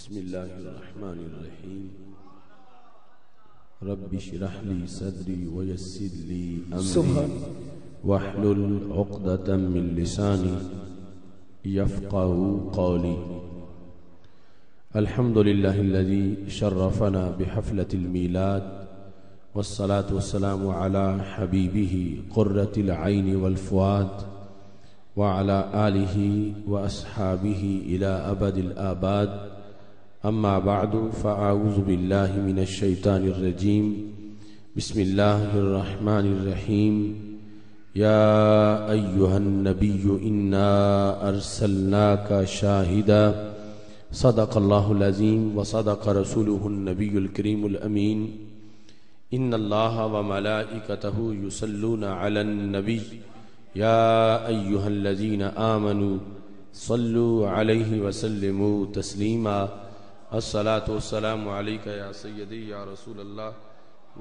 بسم الله الرحمن الرحيم رب اشرح لي صدري ويسر لي أمري واحلل عقدة من لساني يفقهوا قولي. الحمد لله الذي شرفنا بحفلة الميلاد والصلاة والسلام على حبيبه قرة العين والفؤاد وعلى آله وأصحابه إلى أبد الآباد. أما بعد فأعوذ بالله من الشيطان الرجيم. بسم الله الرحمن الرحيم. يا أيها النبي إنا أرسلناك شاهدا صدق الله العظيم وصدق رسوله النبي الكريم الأمين. إن الله وملائكته يصلون على النبي يا أيها الذين آمنوا صلوا عليه وسلموا تسليما. الصلاة والسلام عليك يا سيدي يا رسول الله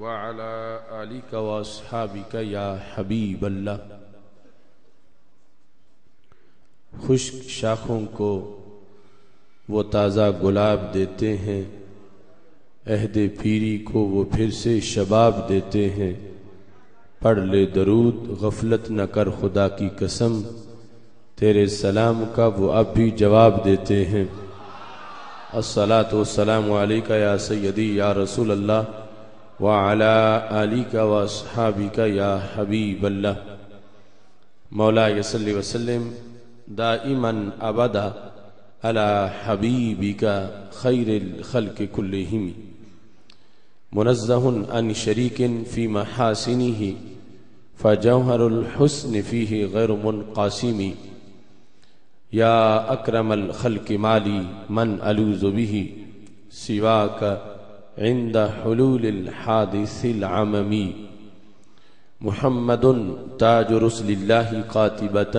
وعلى آلك وأصحابك يا حبيب اللہ. خشک شاخوں کو وہ تازہ گلاب دیتے ہیں، عہد پیری کو وہ پھر سے شباب دیتے ہیں. پڑھ لے درود غفلت نہ کر خدا کی قسم، تیرے سلام کا وہ اب بھی جواب دیتے ہیں. الصلاۃ والسلام علیک یا سیدی یا رسول اللہ وعلی آلک واصحابک یا حبیب اللہ. مولا صلی وسلم دائما ابدا علی حبیبک خیر الخلق کلہم. منزہ عن شریک فی محاسنہ فجوہر الحسن فیہ غیر منقاسم. یا اکرم الخلق مالی من الوذ به سواک عند حلول الحادث العممی. محمد تاج رسل اللہ قاتبۃ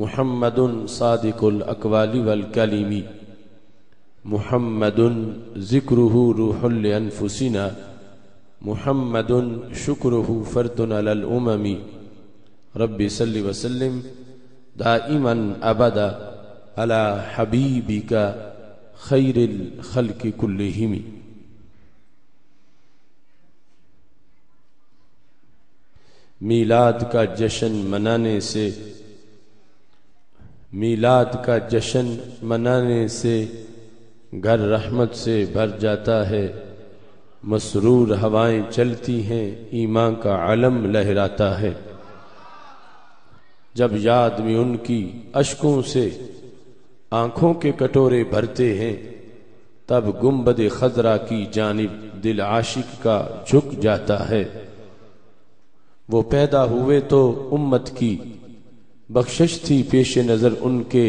محمد صادق الاقوال والکلم. محمد ذکرہ روح لانفسنا محمد شکرہ فرد علی الامم. رب صلی وسلم دائما ابدا علی حبیبک خیر الخلق کلہم. میلاد کا جشن منانے سے گھر رحمت سے بھر جاتا ہے. مسرور ہوائیں چلتی ہیں، ایمان کا علم لہراتا ہے. جب یاد میں ان کی اشکوں سے آنکھوں کے کٹورے بھرتے ہیں، تب گنبد خضرا کی جانب دل عاشق کا جھک جاتا ہے. وہ پیدا ہوئے تو امت کی بخشش تھی پیش نظر ان کے،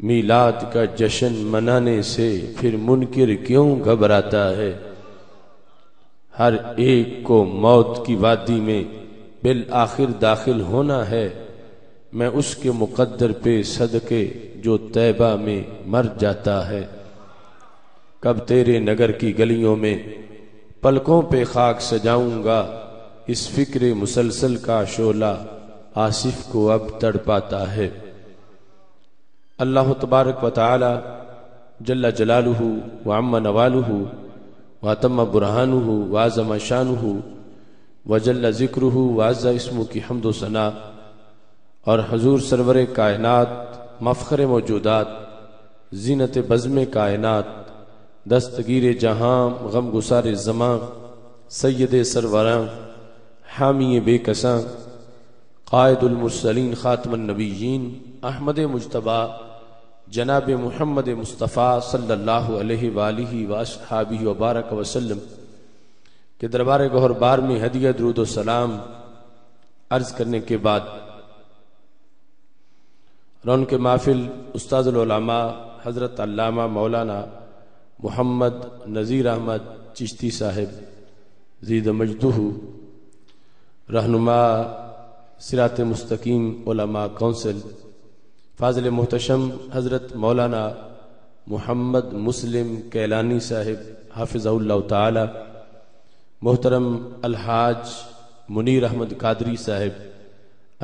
میلاد کا جشن منانے سے پھر منکر کیوں گھبراتا ہے. ہر ایک کو موت کی وادی میں بالآخر داخل ہونا ہے. میں اس کے مقدر پہ صدقے جو طیبہ میں مر جاتا ہے. کب تیرے نگر کی گلیوں میں پلکوں پہ خاک سجاؤں گا، اس فکر مسلسل کا شعلہ آصف کو اب تڑپاتا ہے. اللہ تبارک و تعالی جل جلالہ وعم نوالہ واتم برہانہ وعظم شانہ وجل ذکرہ وعز اسمہ کی حمد و ثنا، اور حضور سرور کائنات مفخر موجودات زینت بزم کائنات دستگیر جہاں غم گسار زمان سید سروراں حامی بے کساں قائد المرسلین خاتم النبیین احمد مجتبی جناب محمد مصطفیٰ صلی اللہ علیہ وآلہ وآصحابہ وبارک وسلم کے دربار گوہر بار میں ہدیہ درود و سلام عرض کرنے کے بعد رون کے محفل استاد العلماء حضرت علامہ مولانا محمد نذیر احمد چشتی صاحب زید مجدہ رہنما صراط مستقیم علماء کونسل، فاضل محتشم حضرت مولانا محمد مسلم کیلانی صاحب حافظہ اللہ تعالی، محترم الحاج منیر احمد قادری صاحب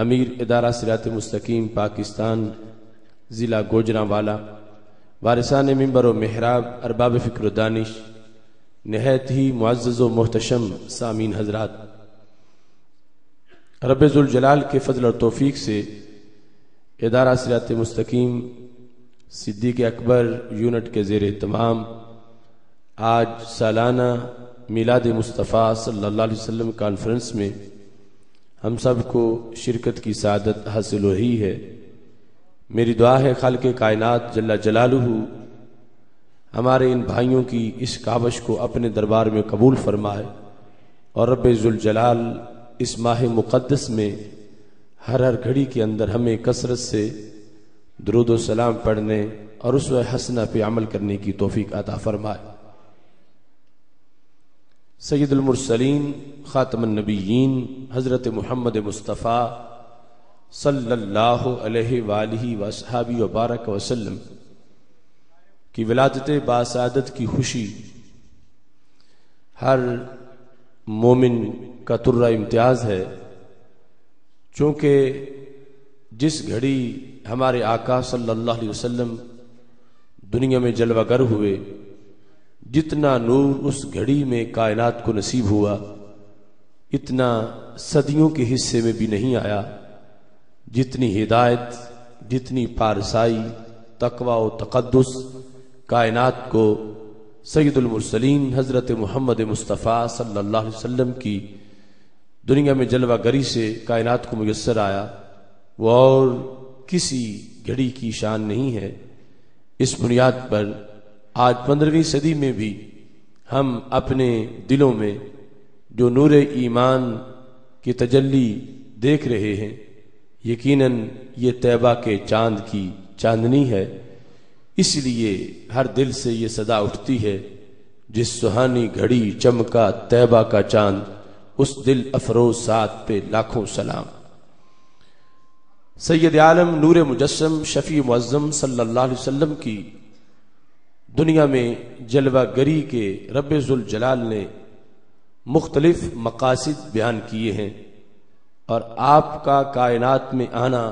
امیر ادارہ صراط مستقیم پاکستان ضلع گوجرانوالا، وارثان منبر و محراب، ارباب فکر و دانش، نہایت ہی معزز و محتشم سامعین حضرات، رب ذوالجلال کے فضل اور توفیق سے ادارہ صراط مستقیم صدیق اکبر یونٹ کے زیر اہتمام آج سالانہ میلاد مصطفیٰ صلی اللہ علیہ وسلم کانفرنس میں ہم سب کو شرکت کی سعادت حاصل ہو رہی ہے۔ میری دعا ہے خالق کائنات جل جلالہ ہمارے ان بھائیوں کی اس کاوش کو اپنے دربار میں قبول فرمائے، اور رب ذوالجلال اس ماہ مقدس میں ہر گھڑی کے اندر ہمیں کثرت سے درود و سلام پڑھنے اور اسوہ حسنہ پہ عمل کرنے کی توفیق عطا فرمائے۔ سید المرسلین خاتم النبیین حضرت محمد مصطفیٰ صلی اللہ علیہ وآلہ وصحابہ وبارک وسلم کی ولادت باسعادت کی خوشی ہر مومن کا ترہ امتیاز ہے، چونکہ جس گھڑی ہمارے آقا صلی اللہ علیہ وسلم دنیا میں جلوہ گر ہوئے، جتنا نور اس گھڑی میں کائنات کو نصیب ہوا اتنا صدیوں کے حصے میں بھی نہیں آیا، جتنی ہدایت، جتنی پارسائی، تقوی و تقدس کائنات کو سید المرسلین حضرت محمد مصطفیٰ صلی اللہ علیہ وسلم کی دنیا میں جلوہ گری سے کائنات کو میسر آیا، وہ اور کسی گھڑی کی شان نہیں ہے۔ اس بنیاد پر آج 15ویں صدی میں بھی ہم اپنے دلوں میں جو نور ایمان کی تجلی دیکھ رہے ہیں، یقیناً یہ طیبہ کے چاند کی چاندنی ہے، اس لیے ہر دل سے یہ صدا اٹھتی ہے، جس سہانی گھڑی چمکا طیبہ کا چاند، اس دل افروز ساتھ پہ لاکھوں سلام۔ سید عالم نور مجسم شفیع معظم صلی اللہ علیہ وسلم کی دنیا میں جلوہ گری کے رب ذوالجلال نے مختلف مقاصد بیان کیے ہیں، اور آپ کا کائنات میں آنا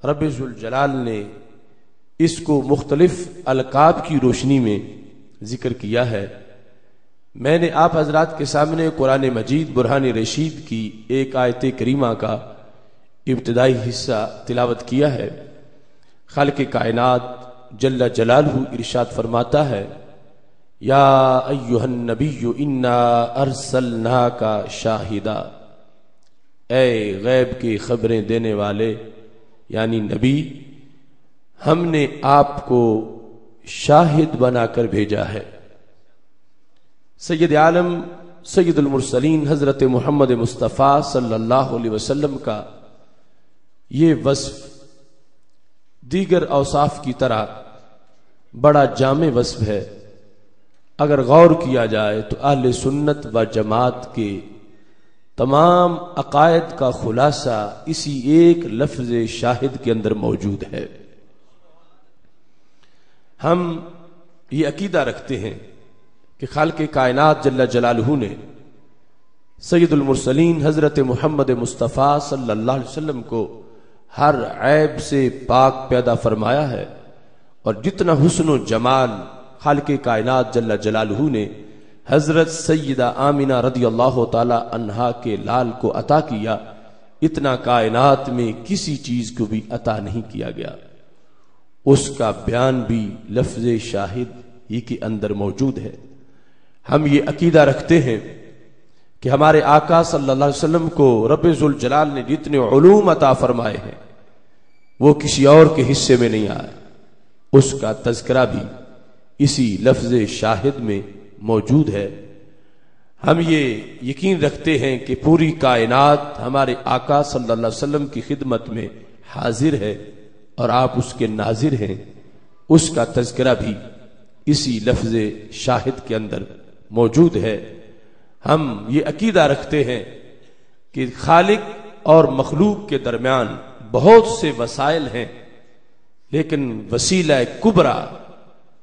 رب ذوالجلال نے اس کو مختلف القاب کی روشنی میں ذکر کیا ہے۔ میں نے آپ حضرات کے سامنے قرآن مجید برہان رشید کی ایک آیت کریمہ کا ابتدائی حصہ تلاوت کیا ہے۔ خالق کائنات جل جلالہ ارشاد فرماتا ہے، یا ایھا النبی انا ارسلناک شاہدا، اے غیب کی خبریں دینے والے یعنی نبی، ہم نے آپ کو شاہد بنا کر بھیجا ہے۔ سید عالم سید المرسلین حضرت محمد مصطفیٰ صلی اللہ علیہ وسلم کا یہ وصف دیگر اوصاف کی طرح بڑا جامع وصف ہے۔ اگر غور کیا جائے تو اہل سنت و جماعت کے تمام عقائد کا خلاصہ اسی ایک لفظ شاہد کے اندر موجود ہے۔ ہم یہ عقیدہ رکھتے ہیں کہ خالق کائنات جل جلالہ نے سید المرسلین حضرت محمد مصطفیٰ صلی اللہ علیہ وسلم کو ہر عیب سے پاک پیدا فرمایا ہے، اور جتنا حسن و جمال خالق کائنات جل جلالہ نے حضرت سیدہ آمینہ رضی اللہ تعالی عنہا کے لال کو عطا کیا، اتنا کائنات میں کسی چیز کو بھی عطا نہیں کیا گیا۔ اس کا بیان بھی لفظ شاہد ہی کے اندر موجود ہے۔ ہم یہ عقیدہ رکھتے ہیں کہ ہمارے آقا صلی اللہ علیہ وسلم کو رب ذوالجلال نے جتنے علوم عطا فرمائے ہیں وہ کسی اور کے حصے میں نہیں آئے، اس کا تذکرہ بھی اسی لفظ شاہد میں موجود ہے۔ ہم یہ یقین رکھتے ہیں کہ پوری کائنات ہمارے آقا صلی اللہ علیہ وسلم کی خدمت میں حاضر ہے اور آپ اس کے ناظر ہیں، اس کا تذکرہ بھی اسی لفظ شاہد کے اندر موجود ہے۔ ہم یہ عقیدہ رکھتے ہیں کہ خالق اور مخلوق کے درمیان بہت سے وسائل ہیں، لیکن وسیلہ کبریٰ،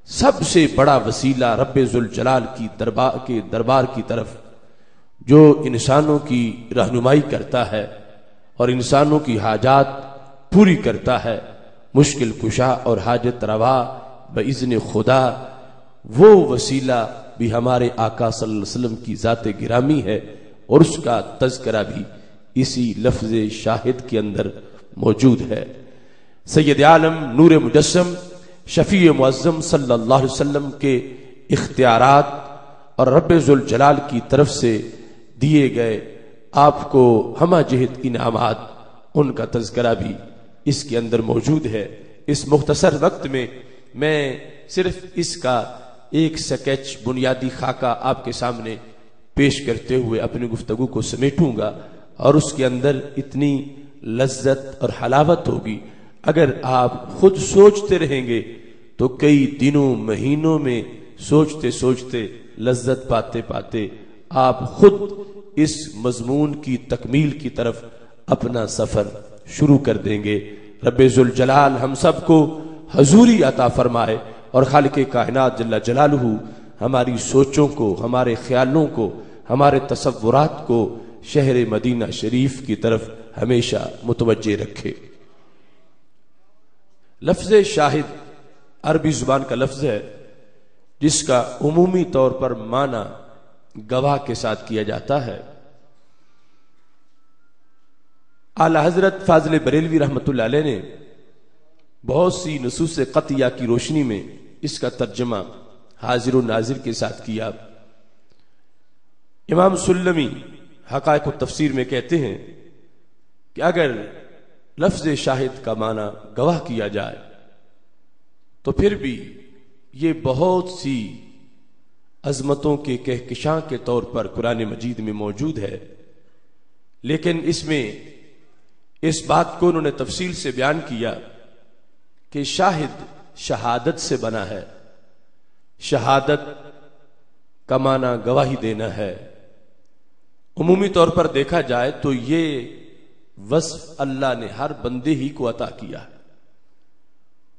سب سے بڑا وسیلہ رب ذوالجلال کی دربار کی طرف جو انسانوں کی رہنمائی کرتا ہے اور انسانوں کی حاجات پوری کرتا ہے، مشکل کشا اور حاجت روا بإذن خدا وہ وسیلہ بھی ہمارے آقا صلی اللہ علیہ وسلم کی ذات گرامی ہے، اور اس کا تذکرہ بھی اسی لفظ شاہد کے اندر موجود ہے۔ سید عالم نور مجسم شفیع معظم صلی اللہ علیہ وسلم کے اختیارات اور رب ذوالجلال کی طرف سے دیے گئے آپ کو ہمہ جہت انعامات، ان کا تذکرہ بھی اس کے اندر موجود ہے۔ اس مختصر وقت میں صرف اس کا ایک سکیچ، بنیادی خاکہ آپ کے سامنے پیش کرتے ہوئے اپنی گفتگو کو سمیٹوں گا، اور اس کے اندر اتنی لذت اور حلاوت ہوگی، اگر آپ خود سوچتے رہیں گے تو کئی دنوں مہینوں میں سوچتے سوچتے لذت پاتے پاتے آپ خود اس مضمون کی تکمیل کی طرف اپنا سفر شروع کر دیں گے۔ رب ذوالجلال ہم سب کو حضوری عطا فرمائے، اور خالق کائنات جل جلالہ ہماری سوچوں کو، ہمارے خیالوں کو، ہمارے تصورات کو شہر مدینہ شریف کی طرف ہمیشہ متوجہ رکھے۔ لفظ شاہد عربی زبان کا لفظ ہے جس کا عمومی طور پر معنی گواہ کے ساتھ کیا جاتا ہے۔ اعلی حضرت فاضل بریلوی رحمۃ اللہ علیہ نے بہت سی نصوص قطعیہ کی روشنی میں اس کا ترجمہ حاضر و ناظر کے ساتھ کیا۔ امام سلمی حقائق التفسیر میں کہتے ہیں کہ اگر لفظ شاہد کا معنی گواہ کیا جائے تو پھر بھی یہ بہت سی عظمتوں کے کہکشاں کے طور پر قرآن مجید میں موجود ہے، لیکن اس میں اس بات کو انہوں نے تفصیل سے بیان کیا کہ شاہد شہادت سے بنا ہے، شہادت کا معنی گواہی دینا ہے۔ عمومی طور پر دیکھا جائے تو یہ وصف اللہ نے ہر بندے ہی کو عطا کیا ہے،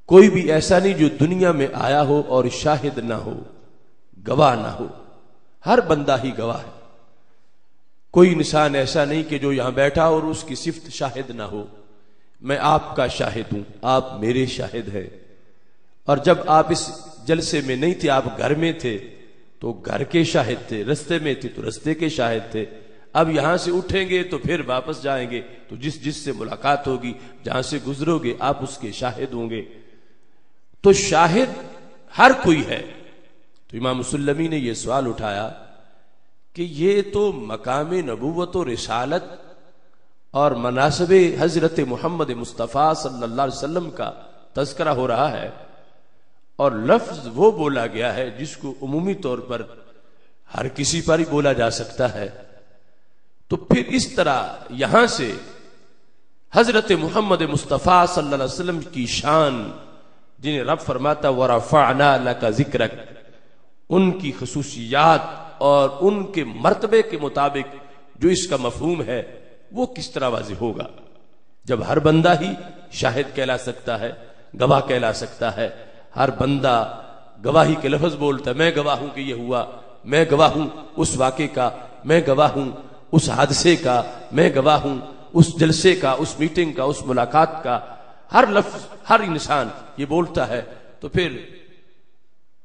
کوئی بھی ایسا نہیں جو دنیا میں آیا ہو اور شاہد نہ ہو، گواہ نہ ہو، ہر بندہ ہی گواہ ہے۔ کوئی انسان ایسا نہیں کہ جو یہاں بیٹھا اور اس کی صفت شاہد نہ ہو۔ میں آپ کا شاہد ہوں، آپ میرے شاہد ہیں، اور جب آپ اس جلسے میں نہیں تھے، آپ گھر میں تھے تو گھر کے شاہد تھے، رستے میں تھے تو رستے کے شاہد تھے۔ اب یہاں سے اٹھیں گے تو پھر واپس جائیں گے تو جس سے ملاقات ہوگی، جہاں سے گزرو گے آپ اس کے شاہد ہوں گے۔ تو شاہد ہر کوئی ہے۔ تو امام سلمی نے یہ سوال اٹھایا کہ یہ تو مقام نبوت و رسالت اور مناسب حضرت محمد مصطفیٰ صلی اللہ علیہ وسلم کا تذکرہ ہو رہا ہے، اور لفظ وہ بولا گیا ہے جس کو عمومی طور پر ہر کسی پر ہی بولا جا سکتا ہے، تو پھر اس طرح یہاں سے حضرت محمد مصطفیٰ صلی اللہ علیہ وسلم کی شان، جنہیں رب فرماتا وَرَفَعْنَا لَكَ ذِكْرَكَ، ان کی خصوصیات اور ان کے مرتبے کے مطابق جو اس کا مفہوم ہے وہ کس طرح واضح ہوگا جب ہر بندہ ہی شاہد کہلا سکتا ہے، گواہ کہلا سکتا ہے۔ ہر بندہ گواہی کے لفظ بولتا ہے، میں گواہ ہوں کہ یہ ہوا، میں گواہ ہوں اس واقعے کا، میں گواہ ہوں اس حادثے کا، میں گواہ ہوں اس جلسے کا، اس میٹنگ کا، اس ملاقات کا۔ ہر لفظ، ہر انسان یہ بولتا ہے، تو پھر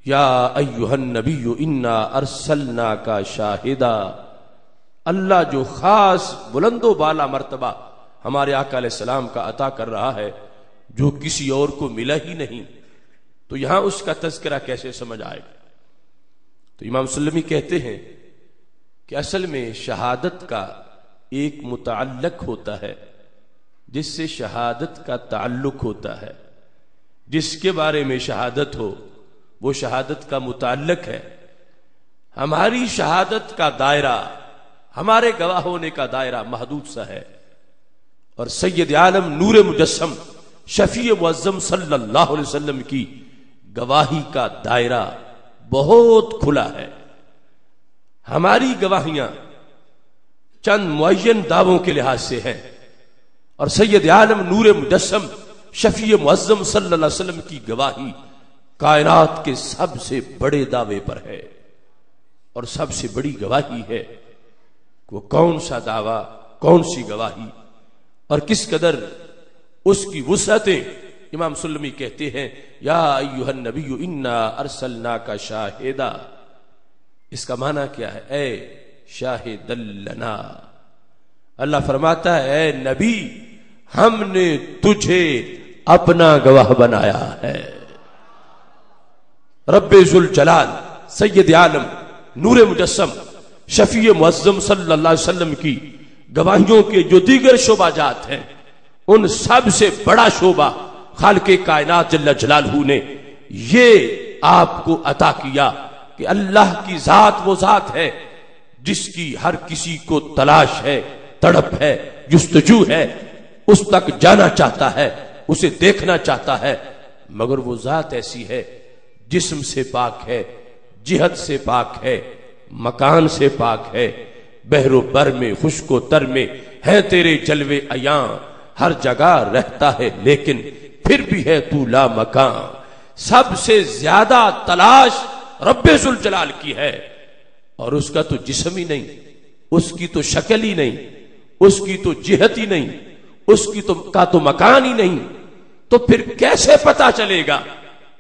یا ایھا النبی انا ارسلناک شاہدا، اللہ جو خاص بلند و بالا مرتبہ ہمارے آقا علیہ السلام کا عطا کر رہا ہے جو کسی اور کو ملا ہی نہیں، تو یہاں اس کا تذکرہ کیسے سمجھ آئے گا؟ تو امام سلمی کہتے ہیں کہ اصل میں شہادت کا ایک متعلق ہوتا ہے جس سے شہادت کا تعلق ہوتا ہے، جس کے بارے میں شہادت ہو وہ شہادت کا متعلق ہے۔ ہماری شہادت کا دائرہ، ہمارے گواہ ہونے کا دائرہ محدود سا ہے، اور سید عالم نور مجسم شفیع معظم صلی اللہ علیہ وسلم کی گواہی کا دائرہ بہت کھلا ہے۔ ہماری گواہیاں چند معین دعووں کے لحاظ سے ہیں، اور سید عالم نور مجسم شفیع معظم صلی اللہ علیہ وسلم کی گواہی کائنات کے سب سے بڑے دعوے پر ہے، اور سب سے بڑی گواہی ہے۔ وہ کون سا دعویٰ، کون سی گواہی، اور کس قدر اس کی وسعتیں امام سلمی کہتے ہیں یا ایھا النبی انا ارسلناک شاہدا، اس کا معنی کیا ہے؟ اے شاہد لنا، اللہ فرماتا ہے اے نبی ہم نے تجھے اپنا گواہ بنایا ہے۔ رب ذوالجلال سید عالم نور مجسم شفیع معظم صلی اللہ علیہ وسلم کی گواہیوں کے جو دیگر شعبہ جات ہیں، ان سب سے بڑا شعبہ خالق کائنات جل جلالہ نے یہ آپ کو عطا کیا کہ اللہ کی ذات وہ ذات ہے جس کی ہر کسی کو تلاش ہے، تڑپ ہے، جستجو ہے، اس تک جانا چاہتا ہے، اسے دیکھنا چاہتا ہے، مگر وہ ذات ایسی ہے جسم سے پاک ہے، جہت سے پاک ہے، مکان سے پاک ہے، بحر و بر میں خشک و تر میں ہے تیرے جلوے عیاں، ہر جگہ رہتا ہے لیکن پھر بھی ہے تو لا مکان۔ سب سے زیادہ تلاش رب ذوالجلال کی ہے، اور اس کا تو جسم ہی نہیں، اس کی تو شکل ہی نہیں، اس کی تو جہت ہی نہیں، اس کی تو مکان ہی نہیں، تو پھر کیسے پتا چلے گا،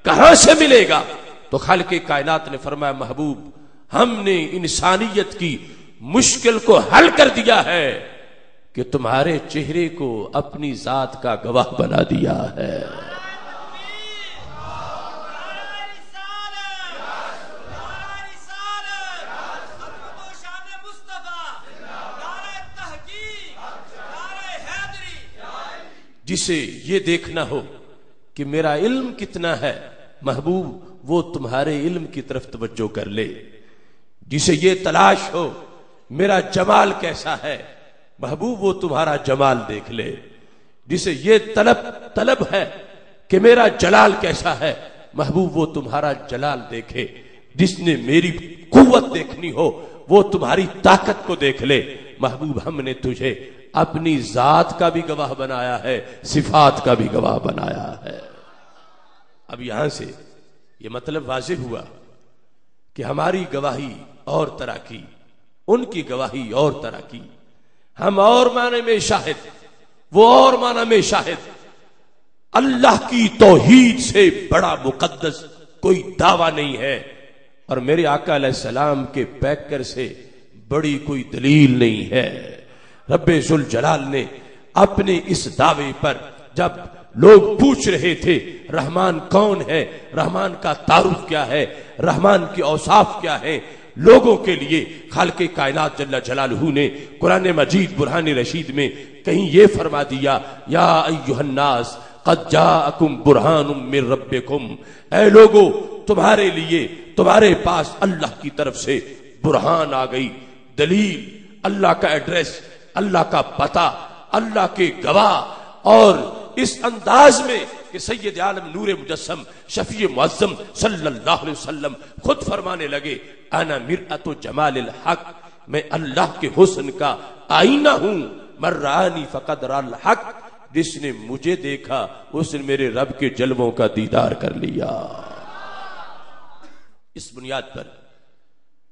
کہاں سے ملے گا؟ تو خالق کائنات نے فرمایا محبوب ہم نے انسانیت کی مشکل کو حل کر دیا ہے کہ تمہارے چہرے کو اپنی ذات کا گواہ بنا دیا ہے۔ جسے یہ دیکھنا ہو کہ میرا علم کتنا ہے، محبوب وہ تمہارے علم کی طرف توجہ کر لے۔ جسے یہ تلاش ہو میرا جمال کیسا ہے، محبوب وہ تمہارا جمال دیکھ لے۔ جسے یہ طلب ہے کہ میرا جلال کیسا ہے، محبوب وہ تمہارا جلال دیکھے۔ جس نے میری قوت دیکھنی ہو وہ تمہاری طاقت کو دیکھ لے۔ محبوب ہم نے تجھے اپنی ذات کا بھی گواہ بنایا ہے، صفات کا بھی گواہ بنایا ہے۔ اب یہاں سے یہ مطلب واضح ہوا کہ ہماری گواہی اور طرح کی، ان کی گواہی اور طرح کی، ہم اور معنی میں شاہد، وہ اور معنی میں شاہد۔ اللہ کی توحید سے بڑا مقدس کوئی دعویٰ نہیں ہے، اور میرے آقا علیہ السلام کے پیکر سے بڑی کوئی دلیل نہیں ہے۔ رب ذوالجلال نے اپنے اس دعوے پر جب لوگ پوچھ رہے تھے رحمان کون ہے، رحمان کا تعارف کیا ہے، رحمان کے اوصاف کیا ہیں، لوگوں کے لیے خالق کائنات جل جلالہ نے قرآن مجید برہان رشید میں کہیں یہ فرما دیا یا ایھا الناس قد جاءکم برہان من ربکم، اے لوگو تمہارے لیے تمہارے پاس اللہ کی طرف سے برہان آ گئی، دلیل، اللہ کا ایڈریس، اللہ کا پتہ، اللہ کے گواہ۔ اور اس انداز میں کہ سید عالم نور مجسم شفیع معظم صلی اللہ علیہ وسلم خود فرمانے لگے انا مرآت جمال الحق، میں اللہ کے حسن کا آئینہ ہوں، من رآنی فقد رأى الحق، جس نے مجھے دیکھا اس نے میرے رب کے جلووں کا دیدار کر لیا۔ اس بنیاد پر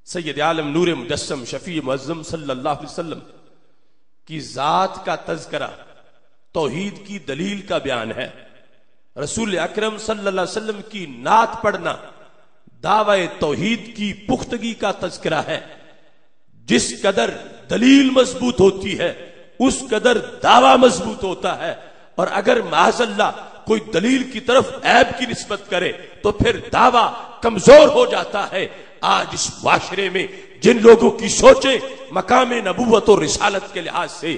سید عالم نور مجسم شفیع معظم صلی اللہ علیہ وسلم کی ذات کا تذکرہ توحید کی دلیل کا بیان ہے۔ رسول اکرم صلی اللہ علیہ وسلم کی نعت پڑھنا دعوی توحید کی پختگی کا تذکرہ ہے۔ جس قدر دلیل مضبوط ہوتی ہے اس قدر دعویٰ مضبوط ہوتا ہے، اور اگر معاذ اللہ کوئی دلیل کی طرف عیب کی نسبت کرے تو پھر دعویٰ کمزور ہو جاتا ہے۔ آج اس معاشرے میں جن لوگوں کی سوچیں مقام نبوت اور رسالت کے لحاظ سے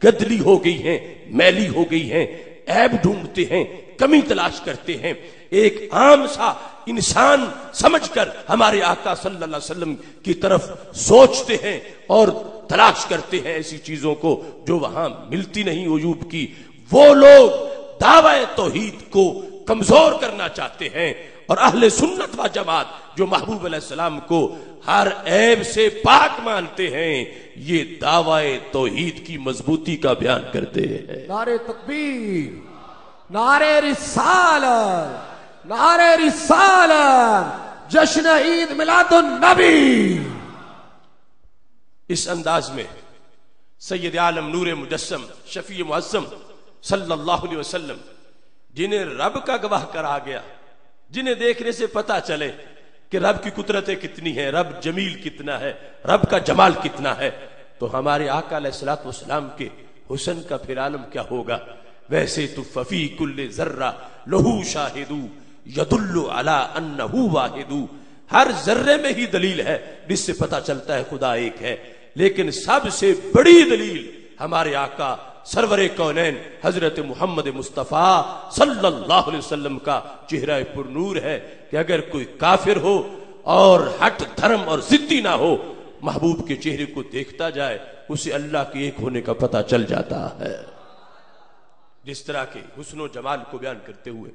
گدلی ہو گئی ہیں، میلی ہو گئی ہیں، عیب ڈھونڈتے ہیں، کمی تلاش کرتے ہیں، ایک عام سا انسان سمجھ کر ہمارے آقا صلی اللہ علیہ وسلم کی طرف سوچتے ہیں اور تلاش کرتے ہیں ایسی چیزوں کو جو وہاں ملتی نہیں عیوب کی، وہ لوگ دعوی توحید کو کمزور کرنا چاہتے ہیں، اور اہل سنت و جماعت جو محبوب علیہ السلام کو ہر عیب سے پاک مانتے ہیں یہ دعوی توحید کی مضبوطی کا بیان کرتے ہیں۔ نعرہ تکبیر، نعرہ رسالت، نعرہ رسالت، جشن عید میلاد النبی۔ اس انداز میں سید عالم نور مجسم شفیع معظم صلی اللہ علیہ وسلم جنہیں رب کا گواہ کرا گیا، جنہیں دیکھنے سے پتا چلے کہ رب کی قدرتیں کتنی ہیں، رب جمیل کتنا ہے، رب کا جمال کتنا ہے، تو ہمارے آقا علیہ الصلوۃ والسلام کے حسن کا پھر عالم کیا ہوگا۔ ویسے تو ففی کل ذرہ لہو شاہد یدل علی انہ واحد، ہر ذرے میں ہی دلیل ہے جس سے پتا چلتا ہے خدا ایک ہے، لیکن سب سے بڑی دلیل ہمارے آقا سرور کونین حضرت محمد مصطفیٰ صلی اللہ علیہ وسلم کا چہرہ پر نور ہے کہ اگر کوئی کافر ہو اور ہٹ دھرم اور ضدی نہ ہو، محبوب کے چہرے کو دیکھتا جائے، اسے اللہ کے ایک ہونے کا پتہ چل جاتا ہے۔ جس طرح کے حسن و جمال کو بیان کرتے ہوئے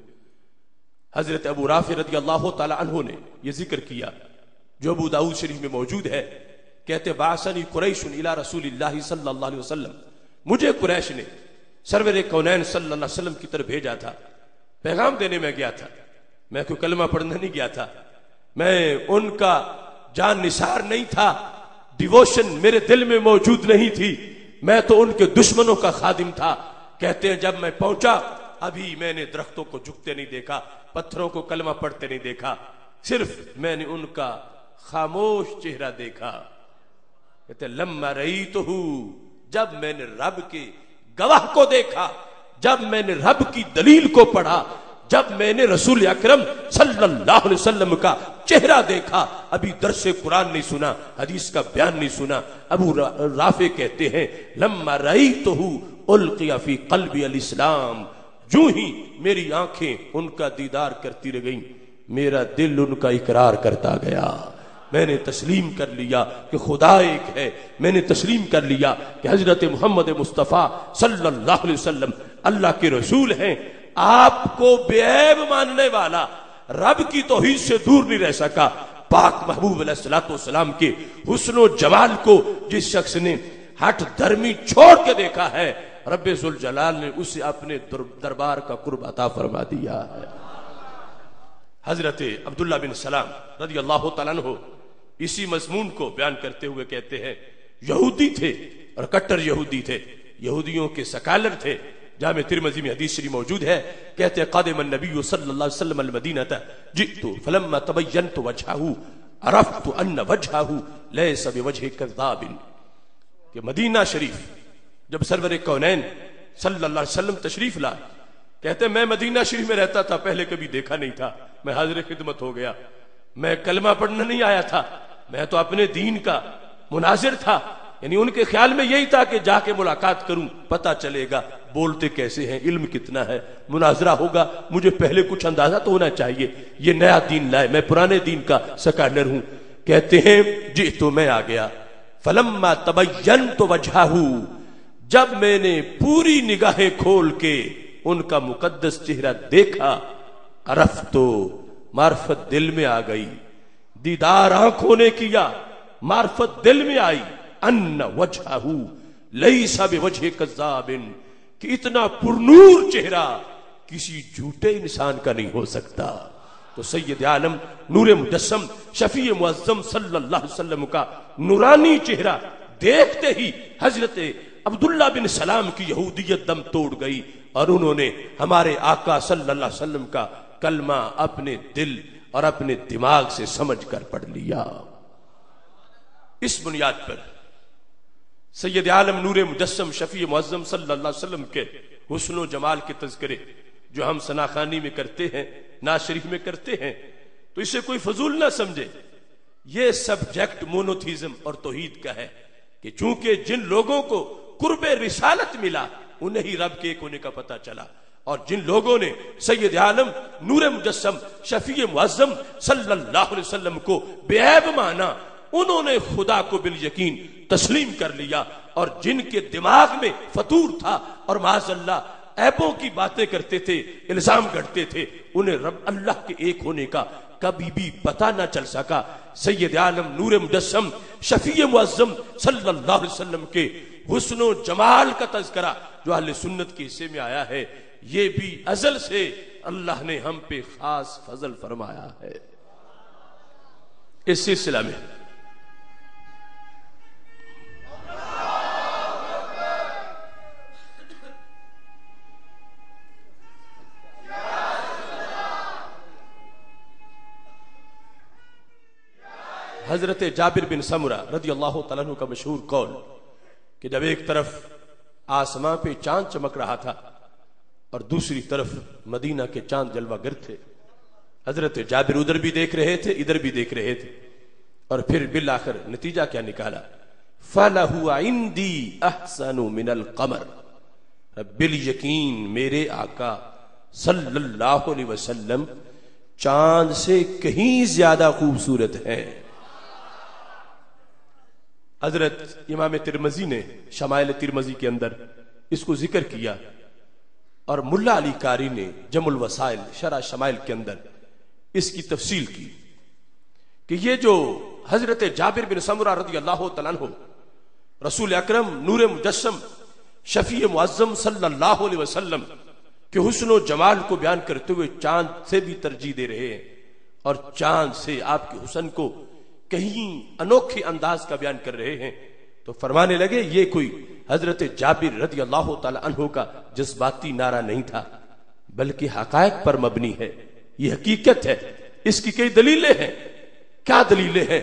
حضرت ابو رافع رضی اللہ تعالی عنہ نے یہ ذکر کیا جو ابو داؤد شریف میں موجود ہے، کہتے بعثنی قریش الی رسول اللہ صلی اللہ علیہ وسلم، مجھے قریش نے سرور کونین صلی اللہ علیہ وسلم کی طرف بھیجا تھا، پیغام دینے میں گیا تھا، میں کوئی کلمہ پڑھنے نہیں گیا تھا، میں ان کا جان نثار نہیں تھا، ڈیووشن میرے دل میں موجود نہیں تھی، میں تو ان کے دشمنوں کا خادم تھا۔ کہتے ہیں جب میں پہنچا ابھی میں نے درختوں کو جھکتے نہیں دیکھا، پتھروں کو کلمہ پڑھتے نہیں دیکھا، صرف میں نے ان کا خاموش چہرہ دیکھا۔ کہتے لما رأیتہ، جب میں نے رب کے گواہ کو دیکھا، جب میں نے رب کی دلیل کو پڑھا، جب میں نے رسول اکرم صلی اللہ علیہ وسلم کا چہرہ دیکھا، ابھی درس قرآن نہیں سنا، حدیث کا بیان نہیں سنا۔ ابو رافع کہتے ہیں لما رأیتہ القی فی قلبی الاسلام، جو ہی میری آنکھیں ان کا دیدار کرتی رہ گئیں، میرا دل ان کا اقرار کرتا گیا، میں نے تسلیم کر لیا کہ خدا ایک ہے، میں نے تسلیم کر لیا کہ حضرت محمد مصطفیٰ صلی اللہ علیہ وسلم اللہ کے رسول ہیں۔ آپ کو بے عیب ماننے والا رب کی توحید سے دور نہیں رہ سکا۔ پاک محبوب علیہ الصلوۃ والسلام کے حسن و جمال کو جس شخص نے ہٹ دھرمی چھوڑ کے دیکھا ہے، رب ذوالجلال نے اسے اپنے دربار کا قرب عطا فرما دیا ہے۔ حضرت عبداللہ بن سلام رضی اللہ تعالیٰ عنہ اسی مضمون کو بیان کرتے ہوئے کہتے ہیں یہودی تھے اور کٹر یہودی تھے، یہودیوں کے سکالر تھے۔ جامع ترمذی میں حدیث شریف موجود ہے، کہتے ہیں قادم النبی صلی اللہ علیہ وسلم المدینہ جئت فلما تبینت وجہہ عرفت ان وجہہ لیس بوجہ کذاب، کہ مدینہ شریف جب سرور کونین صلی اللہ علیہ وسلم تشریف لا، کہتے ہیں میں مدینہ شریف میں رہتا تھا، پہلے کبھی دیکھا نہیں تھا، میں حاضر خدمت ہو گیا، میں کلمہ پڑھنے نہیں آیا تھا، میں تو اپنے دین کا مناظر تھا، یعنی ان کے خیال میں یہی تھا کہ جا کے ملاقات کروں، پتہ چلے گا بولتے کیسے ہیں، علم کتنا ہے، مناظرہ ہوگا، مجھے پہلے کچھ اندازہ تو ہونا چاہیے، یہ نیا دین لائے، میں پرانے دین کا سکالر ہوں۔ کہتے ہیں جی تو میں آ گیا، فلما تبینت وجہہ، جب میں نے پوری نگاہیں کھول کے ان کا مقدس چہرہ دیکھا، عرفت، معرفت دل میں آ گئی، دیدار آنکھوں نے کیا، معرفت دل میں آئی، ان وجہہ لیس بوجہ کذاب، کہ اتنا پرنور چہرہ کسی جھوٹے انسان کا نہیں ہو سکتا۔ تو سید عالم نور مجسم شفیع معظم صلی اللہ علیہ وسلم کا نورانی چہرہ دیکھتے ہی حضرت عبداللہ بن سلام کی یہودیت دم توڑ گئی، اور انہوں نے ہمارے آقا صلی اللہ علیہ وسلم کا کلمہ اپنے دل اور اپنے دماغ سے سمجھ کر پڑھ لیا۔ اس بنیاد پر سید عالم نور مجسم شفیع معظم صلی اللہ علیہ وسلم کے حسن و جمال کے تذکرے جو ہم ثناخوانی میں کرتے ہیں، نعت شریف میں کرتے ہیں، تو اسے کوئی فضول نہ سمجھے، یہ سبجیکٹ مونوتھیزم اور توحید کا ہے کہ چونکہ جن لوگوں کو قرب رسالت ملا انہیں ہی رب کے ایک ہونے کا پتہ چلا، اور جن لوگوں نے سید عالم نور مجسم شفیع معظم صلی اللہ علیہ وسلم کو بے عیب مانا، انہوں نے خدا کو بالیقین تسلیم کر لیا، اور جن کے دماغ میں فطور تھا اور معاذ اللہ عیبوں کی باتیں کرتے تھے، الزام گھڑتے تھے، انہیں رب اللہ کے ایک ہونے کا کبھی بھی پتہ نہ چل سکا۔ سید عالم نور مجسم شفیع معظم صلی اللہ علیہ وسلم کے حسن و جمال کا تذکرہ جو اہل سنت کے حصے میں آیا ہے، یہ بھی ازل سے اللہ نے ہم پہ خاص فضل فرمایا ہے۔ اس سلسلہ میں حضرت جابر بن سمرہ رضی اللہ تعالیٰ عنہ کا مشہور قول کہ جب ایک طرف آسمان پہ چاند چمک رہا تھا اور دوسری طرف مدینہ کے چاند جلوہ گر تھے، حضرت جابر ادھر بھی دیکھ رہے تھے ادھر بھی دیکھ رہے تھے، اور پھر بالآخر نتیجہ کیا نکالا؟ فَلَهُ عِنْدِي أَحْسَنُ مِنَ الْقَمَرِ، بالیقین میرے آقا صلی اللہ علیہ وسلم چاند سے کہیں زیادہ خوبصورت ہے۔ حضرت امام ترمذی نے شمائل ترمذی کے اندر اس کو ذکر کیا، اور ملا علی قاری نے جمع الوسائل شرح شمائل کے اندر اس کی تفصیل کی کہ یہ جو حضرت جابر بن سمرہ رضی اللہ تعالیٰ عنہ رسول اکرم نور مجسم شفیع معظم صلی اللہ علیہ وسلم کہ حسن و جمال کو بیان کرتے ہوئے چاند سے بھی ترجیح دے رہے ہیں، اور چاند سے آپ کے حسن کو کہیں انوکھے انداز کا بیان کر رہے ہیں، تو فرمانے لگے یہ کوئی حضرت جابر رضی اللہ تعالی عنہ کا جذباتی نعرہ نہیں تھا، بلکہ حقائق پر مبنی ہے، یہ حقیقت ہے، اس کی کئی دلیلیں ہیں۔ کیا دلیلیں ہیں؟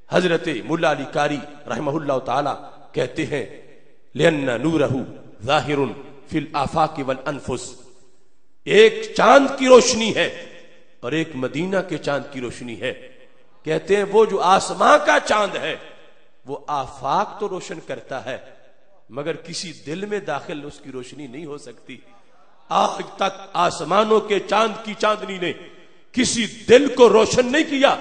حضرت ملا علی قاری رحمہ اللہ تعالی کہتے ہیں لِأَنَّ نُورَهُ ظَاهِرٌ فی الآفاق والانفس، ایک چاند کی روشنی ہے اور ایک مدینہ کے چاند کی روشنی ہے۔ کہتے ہیں وہ جو آسمان کا چاند ہے وہ آفاق تو روشن کرتا ہے، مگر کسی دل میں داخل اس کی روشنی نہیں ہو سکتی۔ آج تک آسمانوں کے چاند کی چاندنی نے کسی دل کو روشن نہیں کیا۔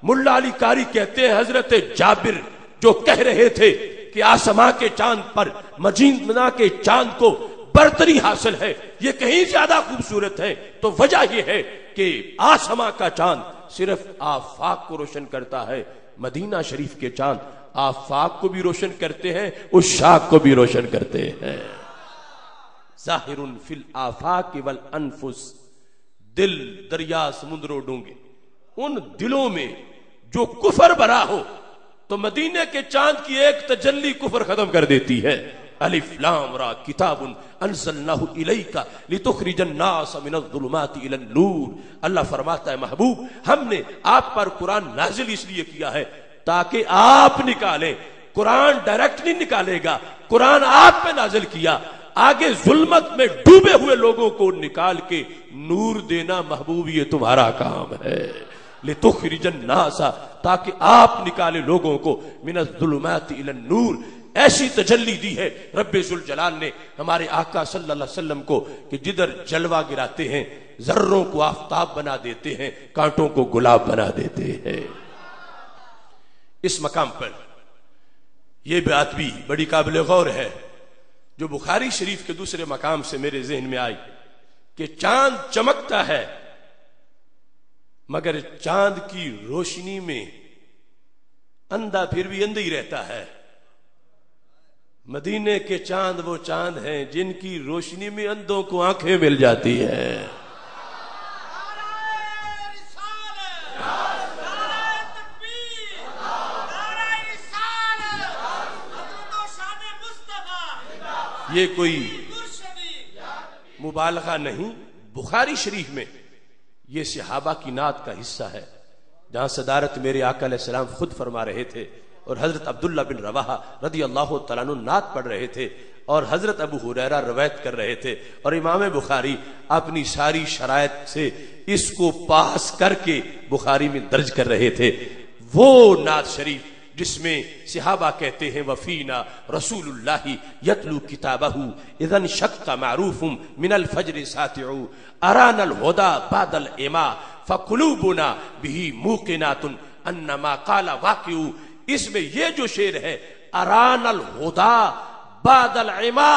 ملا علی قاری کہتے ہیں حضرت جابر جو کہہ رہے تھے کہ آسمان کے چاند پر مدینہ کے چاند کو برتری حاصل ہے، یہ کہیں زیادہ خوبصورت ہے، تو وجہ یہ ہے کہ آسمان کا چاند صرف آفاق کو روشن کرتا ہے، مدینہ شریف کے چاند آفاق کو بھی روشن کرتے ہیں، عشاق کو بھی روشن کرتے ہیں۔ ظاہر فی الآفاق والانفس، دل دریا سمندروں ڈونگے، ان دلوں میں جو کفر بھرا ہو تو مدینے کے چاند کی ایک تجلی کفر ختم کر دیتی ہے۔ الف لام را کتاب انزلناہ الیک لتخرج الناس من الظلمات الی النور، اللہ فرماتا ہے محبوب ہم نے آپ پر قرآن نازل اس لیے کیا ہے تاکہ آپ نکالیں، قرآن ڈائریکٹ نہیں نکالے گا، قرآن آپ پہ نازل کیا، آگے ظلمت میں ڈوبے ہوئے لوگوں کو نکال کے نور دینا محبوب یہ تمہارا کام ہے۔ لتخرج الناس، تاکہ آپ نکالے لوگوں کو من الظلمات الی النور۔ ایسی تجلی دی ہے رب ذوالجلال نے ہمارے آقا صلی اللہ علیہ وسلم کو کہ جدھر جلوہ گراتے ہیں ذروں کو آفتاب بنا دیتے ہیں، کانٹوں کو گلاب بنا دیتے ہیں۔ اس مقام پر یہ بات بھی بڑی قابل غور ہے جو بخاری شریف کے دوسرے مقام سے میرے ذہن میں آئی کہ چاند چمکتا ہے مگر چاند کی روشنی میں اندھا پھر بھی اندھا ہی رہتا ہے۔ مدینے کے چاند وہ چاند ہیں جن کی روشنی میں اندھوں کو آنکھیں مل جاتی ہیں۔ یہ کوئی مبالغہ نہیں، بخاری شریف میں یہ صحابہ کی نعت کا حصہ ہے جہاں صدارت میرے آقا علیہ السلام خود فرما رہے تھے اور حضرت عبداللہ بن رواحہ رضی اللہ تعالیٰ عنہ نعت پڑھ رہے تھے اور حضرت ابو ہریرہ روایت کر رہے تھے، اور امام بخاری اپنی ساری شرائط سے اس کو پاس کر کے بخاری میں درج کر رہے تھے۔ وہ نعت شریف جس میں صحابہ کہتے ہیں وفینا رسول اللہ یتلو کتابہ اذا انشق معروف من الفجر ساطع ارانا الہدی بعد العما فقلوبنا به موقنات انما قال واقع۔ اس میں یہ جو شعر ہے ارانا الہدی بعد العما،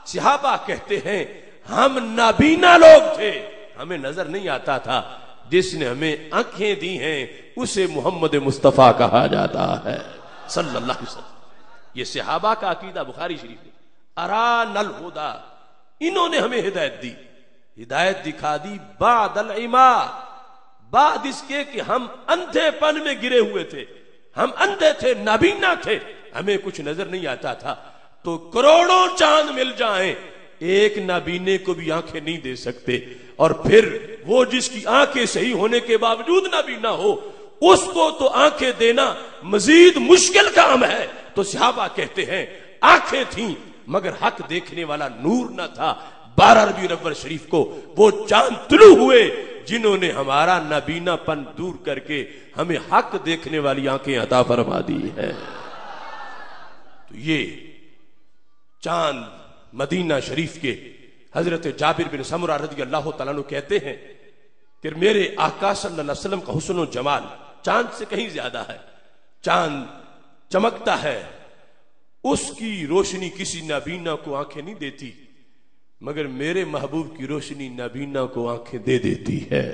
صحابہ کہتے ہیں ہم نابینا لوگ تھے، ہمیں نظر نہیں آتا تھا، جس نے ہمیں آنکھیں دی ہیں اسے محمد مصطفیٰ کہا جاتا ہے صلی اللہ علیہ وسلم۔ یہ صحابہ کا عقیدہ بخاری شریف میں، اران الہدی، انہوں نے ہمیں ہدایت دی، ہدایت دکھا دی بعد العما، بعد اس کے کہ ہم اندھے پن میں گرے ہوئے تھے، ہم اندھے تھے، نابینا تھے، ہمیں کچھ نظر نہیں آتا تھا، تو کروڑوں چاند مل جائیں ایک نابینے کو بھی آنکھیں نہیں دے سکتے، اور پھر وہ جس کی آنکھیں صحیح ہونے کے باوجود نابینا ہو اس کو تو آنکھیں دینا مزید مشکل کام ہے. تو صحابہ کہتے ہیں آنکھیں تھیں مگر حق دیکھنے والا نور نہ تھا. 12 ربیع الاول شریف کو وہ چاند طلوع ہوئے جنہوں نے ہمارا نابینا پن دور کر کے ہمیں حق دیکھنے والی آنکھیں عطا فرما دی ہے. تو یہ چاند مدینہ شریف کے حضرت جابر بن سمرہ رضی اللہ تعالیٰ عنہ کہتے ہیں کہ میرے آقا صلی اللہ علیہ وسلم کا حسن و جمال چاند سے کہیں زیادہ ہے. چاند چمکتا ہے، اس کی روشنی کسی نابینا کو آنکھیں نہیں دیتی مگر میرے محبوب کی روشنی نابینا کو آنکھیں دے دیتی ہے.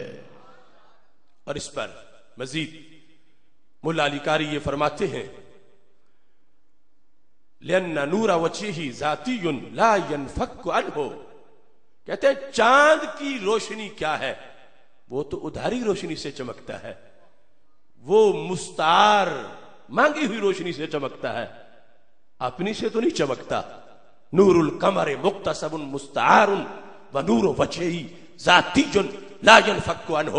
اور اس پر مزید مولا علی قاری یہ فرماتے ہیں لِأَنَّ نُورَ وَجْهِهِ ذَاتِيٌّ لَا يَنْفَكُّ عَنْهُ. کہتے ہیں چاند کی روشنی کیا ہے؟ وہ تو ادھاری روشنی سے چمکتا ہے، وہ مستعار مانگی ہوئی روشنی سے چمکتا ہے، اپنی سے تو نہیں چمکتا. نور القمر مقتصب مستعار ونور وجهه ذاتی لا ينفك عنه.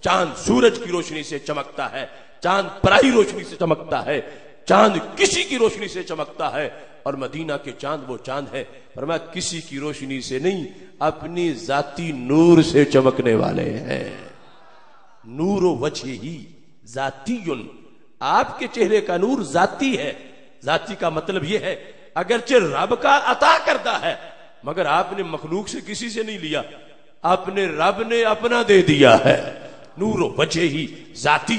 چاند سورج کی روشنی سے چمکتا ہے، چاند پرائی روشنی سے چمکتا ہے، چاند کسی کی روشنی سے چمکتا ہے. اور مدینہ کے چاند وہ چاند ہے فرمایا کسی کی روشنی سے نہیں، اپنی ذاتی نور سے چمکنے والے ہیں. نور وجهه ذاتی، آپ کے چہرے کا نور ذاتی ہے. ذاتی کا مطلب یہ ہے اگرچہ رب کا عطا کرتا ہے مگر آپ نے مخلوق سے کسی سے نہیں لیا، اپنے رب نے اپنا دے دیا ہے. نور وجهه ذاتی،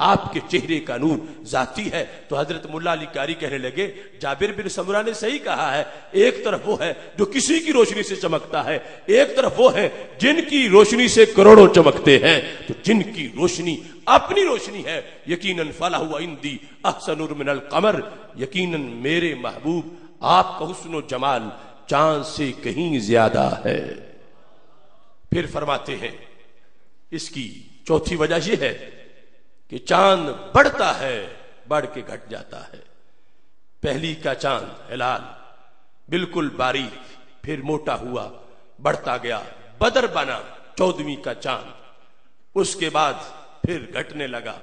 آپ کے چہرے کا نور ذاتی ہے. تو حضرت مولا علی قاری کہنے لگے جابر بن سمرہ نے صحیح کہا ہے، ایک طرف وہ ہے جو کسی کی روشنی سے چمکتا ہے، ایک طرف وہ ہے جن کی روشنی سے کروڑوں چمکتے ہیں. تو جن کی روشنی اپنی روشنی ہے یقیناً فَلَهُ عِنْدِي أَحْسَنُ مِنَ الْقَمَرِ، یقیناً میرے محبوب آپ کا حسن و جمال چاند سے کہیں زیادہ ہے. پھر فرماتے ہیں اس کی چوتھی وجہ یہ ہے کہ چاند بڑھتا ہے بڑھ کے گھٹ جاتا ہے. پہلی کا چاند ہلال بالکل باریک، پھر موٹا ہوا بڑھتا گیا، بدر بنا 14ویں کا چاند. اس کے بعد پھر گھٹنے لگا،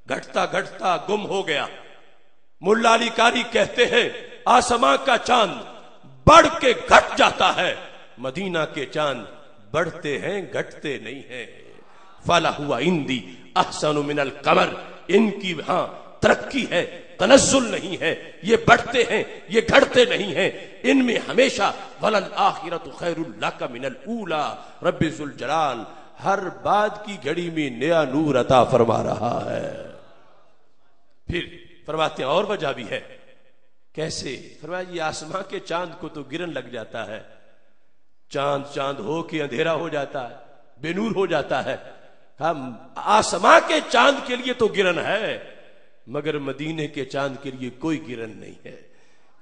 گھٹتا گھٹتا گم ہو گیا. مولا علی قاری کہتے ہیں آسمان کا چاند بڑھ کے گھٹ جاتا ہے، مدینہ کے چاند بڑھتے ہیں گھٹتے نہیں ہیں. فَلَهُ عِنْدِي أَحْسَنُ مِنَ الْقَمَرِ، ان کی ہاں ترقی ہے، تنزل نہیں ہے. یہ بڑھتے ہیں، یہ گھٹتے نہیں ہیں. ان میں ہمیشہ وَلَلْآخِرَةُ خَيْرٌ لَكَ مِنَ الْأُولَى. رب ذوالجلال ہر بات کی گھڑی میں نیا نور عطا فرما رہا ہے. پھر فرماتے ہیں اور وجہ بھی ہے. کیسے؟ فرمایا یہ آسمان کے چاند کو تو گرن لگ جاتا ہے، چاند چاند ہو کے اندھیرا ہو جاتا ہے، بے نور ہو جاتا ہے. ہم آسمان کے چاند کے لیے تو گرن ہے مگر مدینے کے چاند کے لیے کوئی گرن نہیں ہے.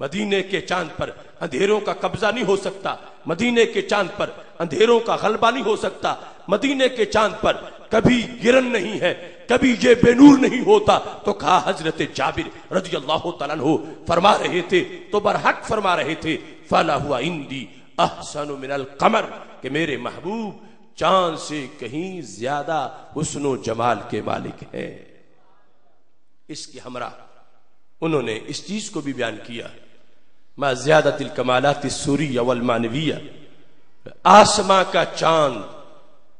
مدینے کے چاند پر اندھیروں کا قبضہ نہیں ہو سکتا، مدینے کے چاند پر اندھیروں کا غلبہ نہیں ہو سکتا. مدینے کے چاند پر کبھی گرن نہیں ہے، کبھی یہ بے نور نہیں ہوتا. تو کہا حضرت جابر رضی اللہ تعالیٰ عنہ فرما رہے تھے تو برحق فرما رہے تھے فَلَهُ عِنْدِي أَحْسَنُ مِنَ الْقَمَرِ، کہ میرے محبوب چاند سے کہیں زیادہ حسن و جمال کے مالک ہیں. اس کے ہمراہ انہوں نے اس چیز کو بھی بیان کیا ما زیادت الکمالات السوریہ والمعنویہ. آسمان کا چاند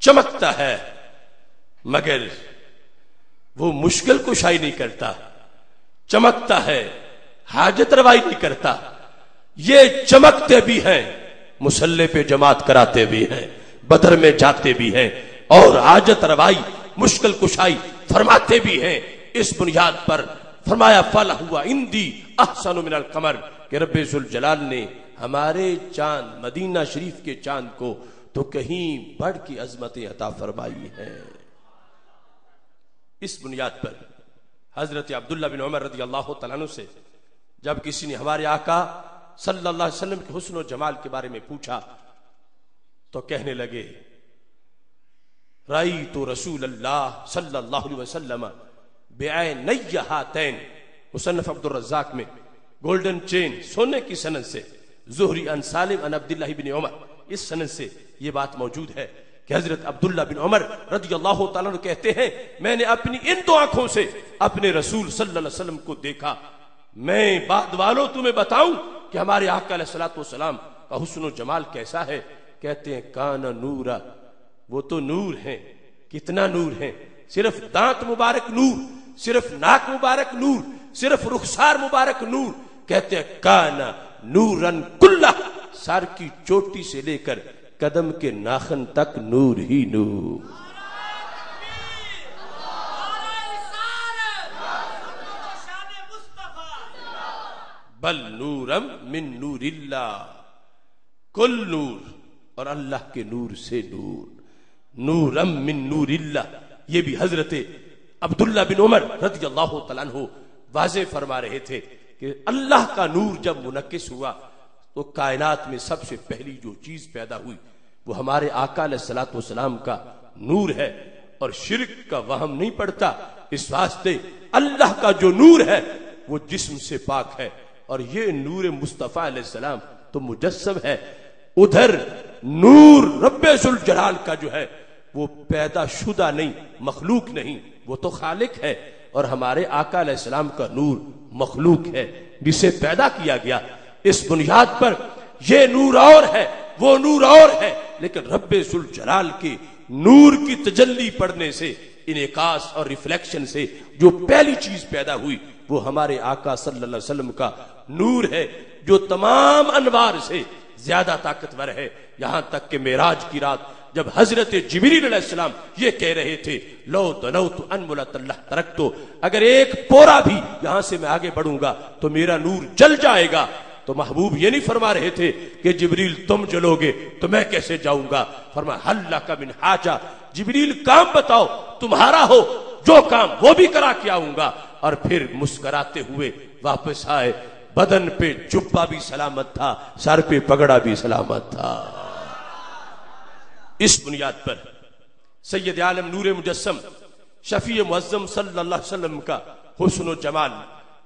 چمکتا ہے مگر وہ مشکل کشائی نہیں کرتا، چمکتا ہے حاجت روائی نہیں کرتا. یہ چمکتے بھی ہیں، مسلح پہ جماعت کراتے بھی ہیں، بدر میں جاتے بھی ہیں اور حاجت روائی مشکل کشائی فرماتے بھی ہیں. اس بنیاد پر فرمایا فَلَهُ عِنْدِي أَحْسَنُ مِنَ الْقَمَرِ، کہ رب ذوالجلال نے ہمارے چاند مدینہ شریف کے چاند کو تو کہیں بڑھ کی عظمتیں عطا فرمائی ہیں. اس بنیاد پر حضرت عبداللہ بن عمر رضی اللہ تعالیٰ عنہ سے جب کسی نے ہمارے آقا صلی اللہ علیہ وسلم کے حسن و جمال کے بارے میں پوچھا تو کہنے لگے رأیت رسول اللہ صلی اللہ علیہ وسلم بعینی ہاتین. مصنف عبد الرزاق میں گولڈن چین سونے کی سند سے زہری ان سالم ان عبداللہ بن عمر، اس سند سے یہ بات موجود ہے کہ حضرت عبداللہ بن عمر رضی اللہ تعالیٰ عنہ کہتے ہیں میں نے اپنی ان دو آنکھوں سے اپنے رسول صلی اللہ علیہ وسلم کو دیکھا. میں بعد والوں تمہیں بتاؤں کہ ہمارے آقا علیہ الصلوۃ والسلام کا حسن و جمال کیسا ہے. کہتے ہیں کانا نورا، وہ تو نور ہیں. کتنا نور ہیں؟ صرف دانت مبارک نور، صرف ناک مبارک نور، صرف رخسار مبارک نور. کہتے ہیں کانا نورن کلہ، سر کی چوٹی سے لے کر قدم کے ناخن تک نور ہی نور. بل نورم من نور اللہ، کل نور، اور اللہ کے نور سے نور. نورم من نور اللہ، یہ بھی حضرت عبداللہ بن عمر رضی اللہ تعالیٰ عنہ واضح فرما رہے تھے کہ اللہ کا نور جب منعکس ہوا تو کائنات میں سب سے پہلی جو چیز پیدا ہوئی وہ ہمارے آقا علیہ الصلوۃ والسلام کا نور ہے. اور شرک کا وہم نہیں پڑتا، اس واسطے اللہ کا جو نور ہے وہ جسم سے پاک ہے، اور یہ نور مصطفیٰ علیہ السلام تو مجسم ہے. ادھر نور رب ذوالجلال کا جو ہے وہ پیدا شدہ نہیں، مخلوق نہیں، وہ تو خالق ہے. اور ہمارے آقا علیہ السلام کا نور مخلوق ہے جسے پیدا کیا گیا. اس بنیاد پر یہ نور اور ہے، وہ نور اور ہے، لیکن رب ذوالجلال کے نور کی تجلی پڑنے سے، انعکاس اور ریفلیکشن سے جو پہلی چیز پیدا ہوئی وہ ہمارے آقا صلی اللہ علیہ وسلم کا نور ہے، جو تمام انوار سے زیادہ طاقتور ہے. یہاں تک کہ معراج کی رات جب حضرت جبریل علیہ السلام یہ کہہ رہے تھے لو دنوت ان ملت اللہ ترکتو، اگر ایک پورا بھی یہاں سے میں آگے بڑھوں گا تو میرا نور جل جائے گا، تو محبوب یہ نہیں فرما رہے تھے کہ جبریل تم جلو گے تو میں کیسے جاؤں گا. فرمایا حل لک من حاجہ، جبریل کام بتاؤ تمہارا ہو، جو کام وہ بھی کرا کے آؤں گا. اور پھر مسکراتے ہوئے واپس آئے. بدن پہ جبہ بھی سلامت تھا، سر پہ پگڑا بھی سلامت تھا. اس بنیاد پر سید عالم نور مجسم شفیع معظم صلی اللہ علیہ وسلم کا حسن و جمال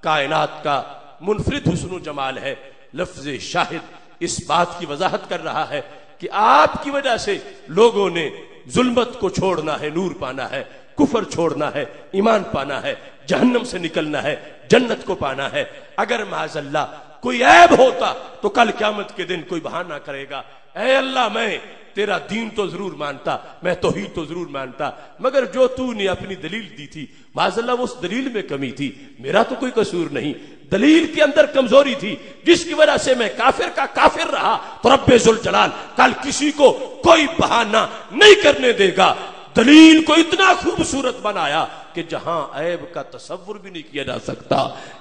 کائنات کا منفرد حسن و جمال ہے. لفظ شاہد اس بات کی وضاحت کر رہا ہے کہ آپ کی وجہ سے لوگوں نے ظلمت کو چھوڑنا ہے، نور پانا ہے، کفر چھوڑنا ہے، ایمان پانا ہے، جہنم سے نکلنا ہے، جنت کو پانا ہے. اگر معاذ اللہ کوئی عیب ہوتا تو کل قیامت کے دن کوئی بہانہ کرے گا، اے اللہ میں تیرا دین تو ضرور مانتا، میں توحید تو ضرور مانتا، مگر جو تو نے اپنی دلیل دی تھی معاذ اللہ اس دلیل میں کمی تھی، میرا تو کوئی قصور نہیں، دلیل کے اندر کمزوری تھی جس کی وجہ سے میں کافر کا کافر رہا. تو رب ذوالجلال کل کسی کو کوئی بہانہ نہیں کرنے دے گا. دلیل کو اتنا خوبصورت بنایا کہ جہاں عیب کا تصور بھی نہیں کیا جا سکتا،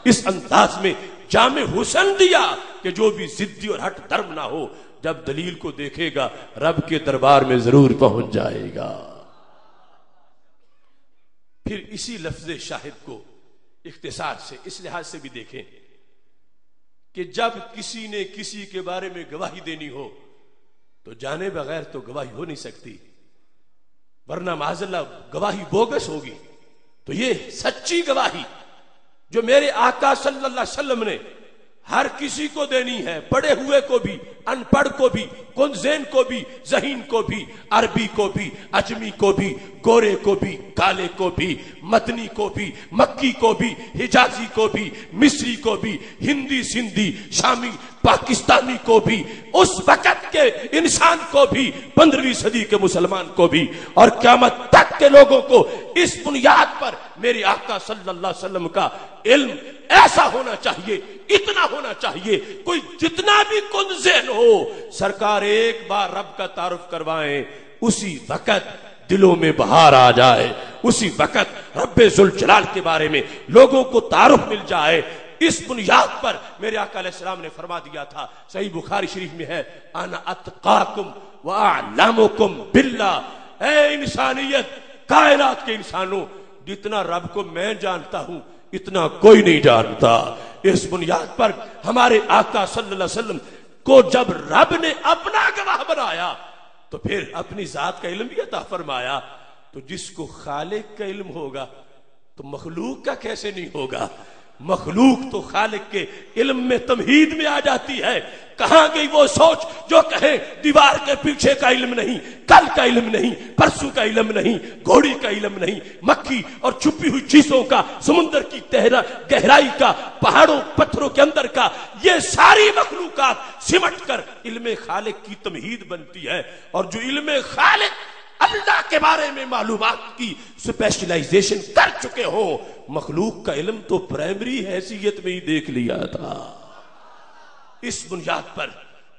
اس انداز میں جامع حسن دیا کہ جو بھی ضدی اور ہٹ درم نہ ہو جب دلیل کو دیکھے گا رب کے دربار میں ضرور پہنچ جائے گا. پھر اسی لفظ شاہد کو اختصار سے اس لحاظ سے بھی دیکھیں کہ جب کسی نے کسی کے بارے میں گواہی دینی ہو تو جانے بغیر تو گواہی ہو نہیں سکتی، ورنہ معاذ اللہ گواہی بوگس ہوگی. تو یہ سچی گواہی جو میرے آقا صلی اللہ علیہ وسلم نے ہر کسی کو دینی ہے، پڑھے ہوئے کو بھی، ان پڑھ کو بھی، کنزین کو بھی، ذہین کو بھی، عربی کو بھی، اجمی کو بھی، گورے کو بھی، کالے کو بھی، مدنی کو بھی، مکی کو بھی، حجازی کو بھی، مصری کو بھی، ہندی سندھی شامی پاکستانی کو بھی، اس وقت کے انسان کو بھی، 15ویں صدی کے مسلمان کو بھی، اور قیامت تک کے لوگوں کو اس بنیاد پر میرے آقا صلی اللہ علیہ وسلم کا علم ایسا ہونا چاہیے، اتنا ہونا چاہیے، کوئی جتنا بھی کنزین ہو سرکار ایک بار رب کا تعارف کروائیں، اسی وقت دلوں میں بہار آ جائے، اسی وقت رب ذوالجلال کے بارے میں لوگوں کو تعارف مل جائے. اس بنیاد پر میرے آقا علیہ السلام نے فرما دیا تھا، صحیح بخاری شریف میں ہے، انا اتقاکم واعلمکم باللہ. اے انسانیت، کائنات کے انسانوں، جتنا رب کو میں جانتا ہوں اتنا کوئی نہیں جانتا. اس بنیاد پر ہمارے آقا صلی اللہ علیہ وسلم کو جب رب نے اپنا گواہ بنایا تو پھر اپنی ذات کا علم بھی عطا فرمایا. تو جس کو خالق کا علم ہوگا تو مخلوق کا کیسے نہیں ہوگا؟ مخلوق تو خالق کے علم میں تمہید میں آ جاتی ہے. کہاں گئی وہ سوچ جو کہے دیوار کے پیچھے کا علم نہیں, کل کا علم نہیں, پرسوں کا علم نہیں, گھوڑی کا علم نہیں, مکھی اور چھپی ہوئی چیزوں کا, سمندر کی گہرائی کا, پہاڑوں پتھروں کے اندر کا, یہ ساری مخلوقات سمٹ کر علم خالق کی تمہید بنتی ہے. اور جو علم خالق اللہ کے بارے میں معلومات کی سپیشلائزیشن کر چکے ہو, مخلوق کا علم تو پرائمری حیثیت میں ہی دیکھ لیا تھا. اس بنیاد پر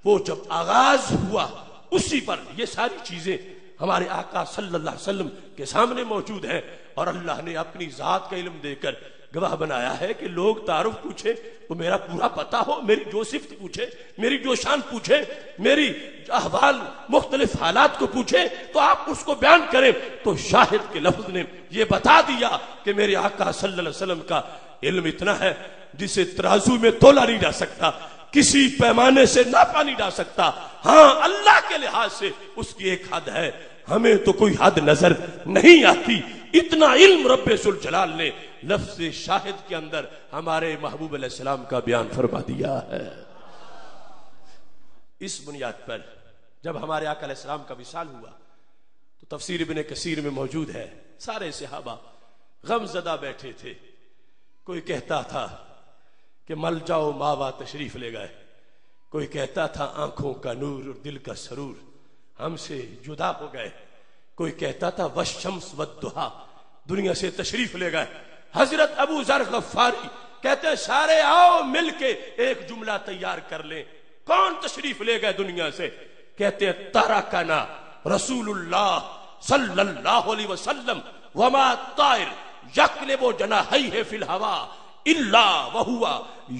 وہ جب آغاز ہوا اسی پر یہ ساری چیزیں ہمارے آقا صلی اللہ علیہ وسلم کے سامنے موجود ہیں. اور اللہ نے اپنی ذات کا علم دے کر گواہ بنایا ہے کہ لوگ تعارف پوچھے تو میرا پورا پتا ہو, میری جو صفت پوچھے, میری جو شان پوچھے, میری احوال مختلف حالات کو پوچھے تو آپ اس کو بیان کریں. تو شاہد کے لفظ نے یہ بتا دیا کہ میرے آقا صلی اللہ علیہ وسلم کا علم اتنا ہے جسے ترازو میں تولا نہیں جا سکتا, کسی پیمانے سے ناپا نہیں جا سکتا. ہاں اللہ کے لحاظ سے اس کی ایک حد ہے, ہمیں تو کوئی حد نظر نہیں آتی. اتنا علم رب ذوالجلال نے لفظ شاہد کے اندر ہمارے محبوب علیہ السلام کا بیان فرما دیا ہے. اس بنیاد پر جب ہمارے آقا علیہ السلام کا وصال ہوا تو تفسیر ابن کثیر میں موجود ہے, سارے صحابہ غم زدہ بیٹھے تھے. کوئی کہتا تھا کہ مل جاؤ ماوا تشریف لے گئے, کوئی کہتا تھا آنکھوں کا نور اور دل کا سرور ہم سے جدا ہو گئے, کوئی کہتا تھا والشمس والضحیٰ دنیا سے تشریف لے گئے. حضرت ابو ذر غفاری کہتے ہیں سارے آؤ مل کے ایک جملہ تیار کر لیں, کون تشریف لے گئے دنیا سے؟ کہتے ہیں ترکنا رسول اللہ صلی اللہ علیہ وسلم وما طائر یقلب جناحیہ فی الہوا الا وہو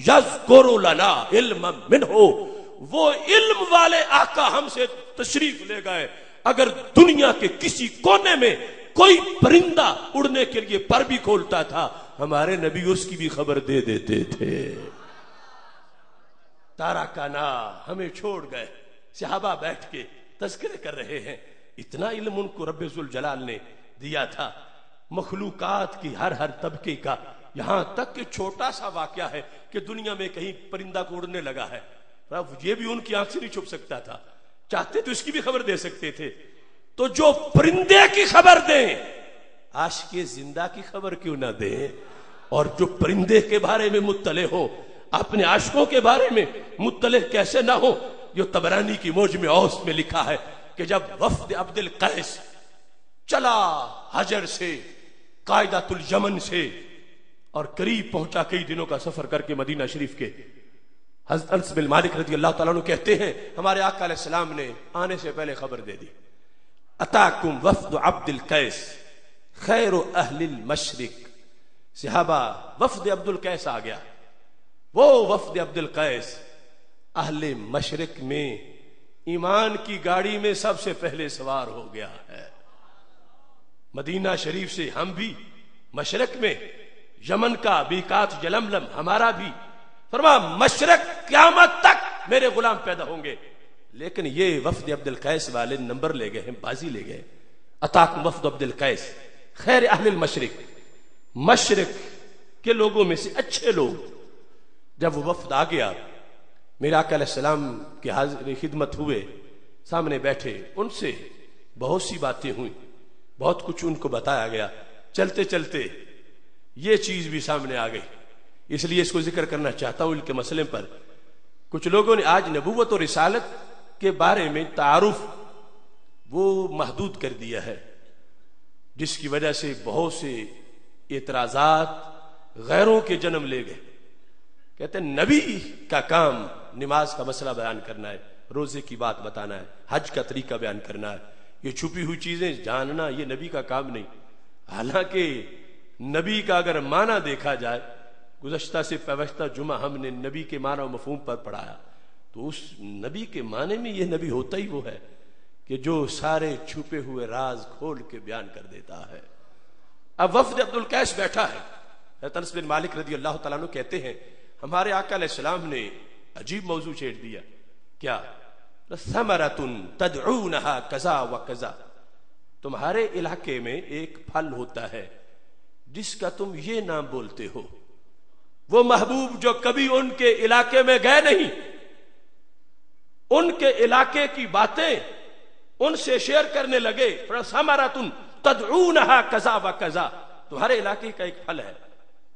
یذکر لنا علما منہ. وہ علم والے آقا ہم سے تشریف لے گئے. اگر دنیا کے کسی کونے میں کوئی پرندہ اڑنے کے لیے پر بھی کھولتا تھا ہمارے نبی اس کی بھی خبر دے دیتے تھے. تارکنا ہمیں چھوڑ گئے. صحابہ بیٹھ کے تذکرے کر رہے ہیں, اتنا علم ان کو رب ذوالجلال نے دیا تھا مخلوقات کی ہر طبقے کا. یہاں تک کہ چھوٹا سا واقعہ ہے کہ دنیا میں کہیں پرندہ کو اڑنے لگا ہے, یہ بھی ان کی آنکھ سے نہیں چھپ سکتا تھا, چاہتے تو اس کی بھی خبر دے سکتے تھے. تو جو پرندے کی خبر دیں عاشق زندہ کی خبر کیوں نہ دیں؟ اور جو پرندے کے بارے میں مطلع ہو اپنے عاشقوں کے بارے میں مطلع کیسے نہ ہو؟ جو طبرانی کی موجم اوس میں لکھا ہے کہ جب وفد عبد القیس چلا حجر سے قائدۃ الیمن سے اور قریب پہنچا, کئی دنوں کا سفر کر کے مدینہ شریف کے, حضرت انس بن مالک رضی اللہ تعالیٰ عنہ کہتے ہیں ہمارے آقا علیہ السلام نے آنے سے پہلے خبر دے دی, اتاکم وفد عبد القیس خیر اہل المشرق. صحابہ وفد عبد القیس آ گیا. وہ وفد عبد القیس اہل مشرق میں ایمان کی گاڑی میں سب سے پہلے سوار ہو گیا ہے. مدینہ شریف سے ہم بھی مشرق میں, یمن کا بیکات یلملم ہمارا بھی, فرما مشرق قیامت تک میرے غلام پیدا ہوں گے. لیکن یہ وفد عبد القیس والے نمبر لے گئے ہیں, بازی لے گئے. اتاکم وفد عبد القیس خیر اہل المشرق, مشرق کے لوگوں میں سے اچھے لوگ. جب وہ وفد آ گیا میرے آقا علیہ السلام کی حاضر خدمت ہوئے, سامنے بیٹھے, ان سے بہت سی باتیں ہوئیں, بہت کچھ ان کو بتایا گیا. چلتے چلتے یہ چیز بھی سامنے آ گئی, اس لیے اس کو ذکر کرنا چاہتا ہوں ان کے مسئلے پر. کچھ لوگوں نے آج نبوت اور رسالت کے بارے میں تعارف وہ محدود کر دیا ہے, جس کی وجہ سے بہت سے اعتراضات غیروں کے جنم لے گئے. کہتے ہیں نبی کا کام نماز کا مسئلہ بیان کرنا ہے, روزے کی بات بتانا ہے, حج کا طریقہ بیان کرنا ہے. یہ چھپی ہوئی چیزیں جاننا یہ نبی کا کام نہیں. حالانکہ نبی کا اگر معنی دیکھا جائے, گزشتہ سے پیوستہ جمعہ ہم نے نبی کے معنی و مفہوم پر پڑھایا, تو اس نبی کے معنی میں یہ نبی ہوتا ہی وہ ہے کہ جو سارے چھپے ہوئے راز کھول کے بیان کر دیتا ہے. اب وفد عبد القیس بیٹھا ہے. حضرت انس بن مالک رضی اللہ تعالیٰ عنہ کہتے ہیں ہمارے آقا علیہ السلام نے عجیب موضوع چھیڑ دیا. کیا؟ ثمرۃ تدعونہا کذا و کذا, تمہارے علاقے میں ایک پھل ہوتا ہے جس کا تم یہ نام بولتے ہو. وہ محبوب جو کبھی ان کے علاقے میں گئے نہیں، ان کے علاقے کی باتیں ان سے شیئر کرنے لگے. ثمرۃ تدعونھا کذا و کذا، تمہارے علاقے کا ایک پھل ہے،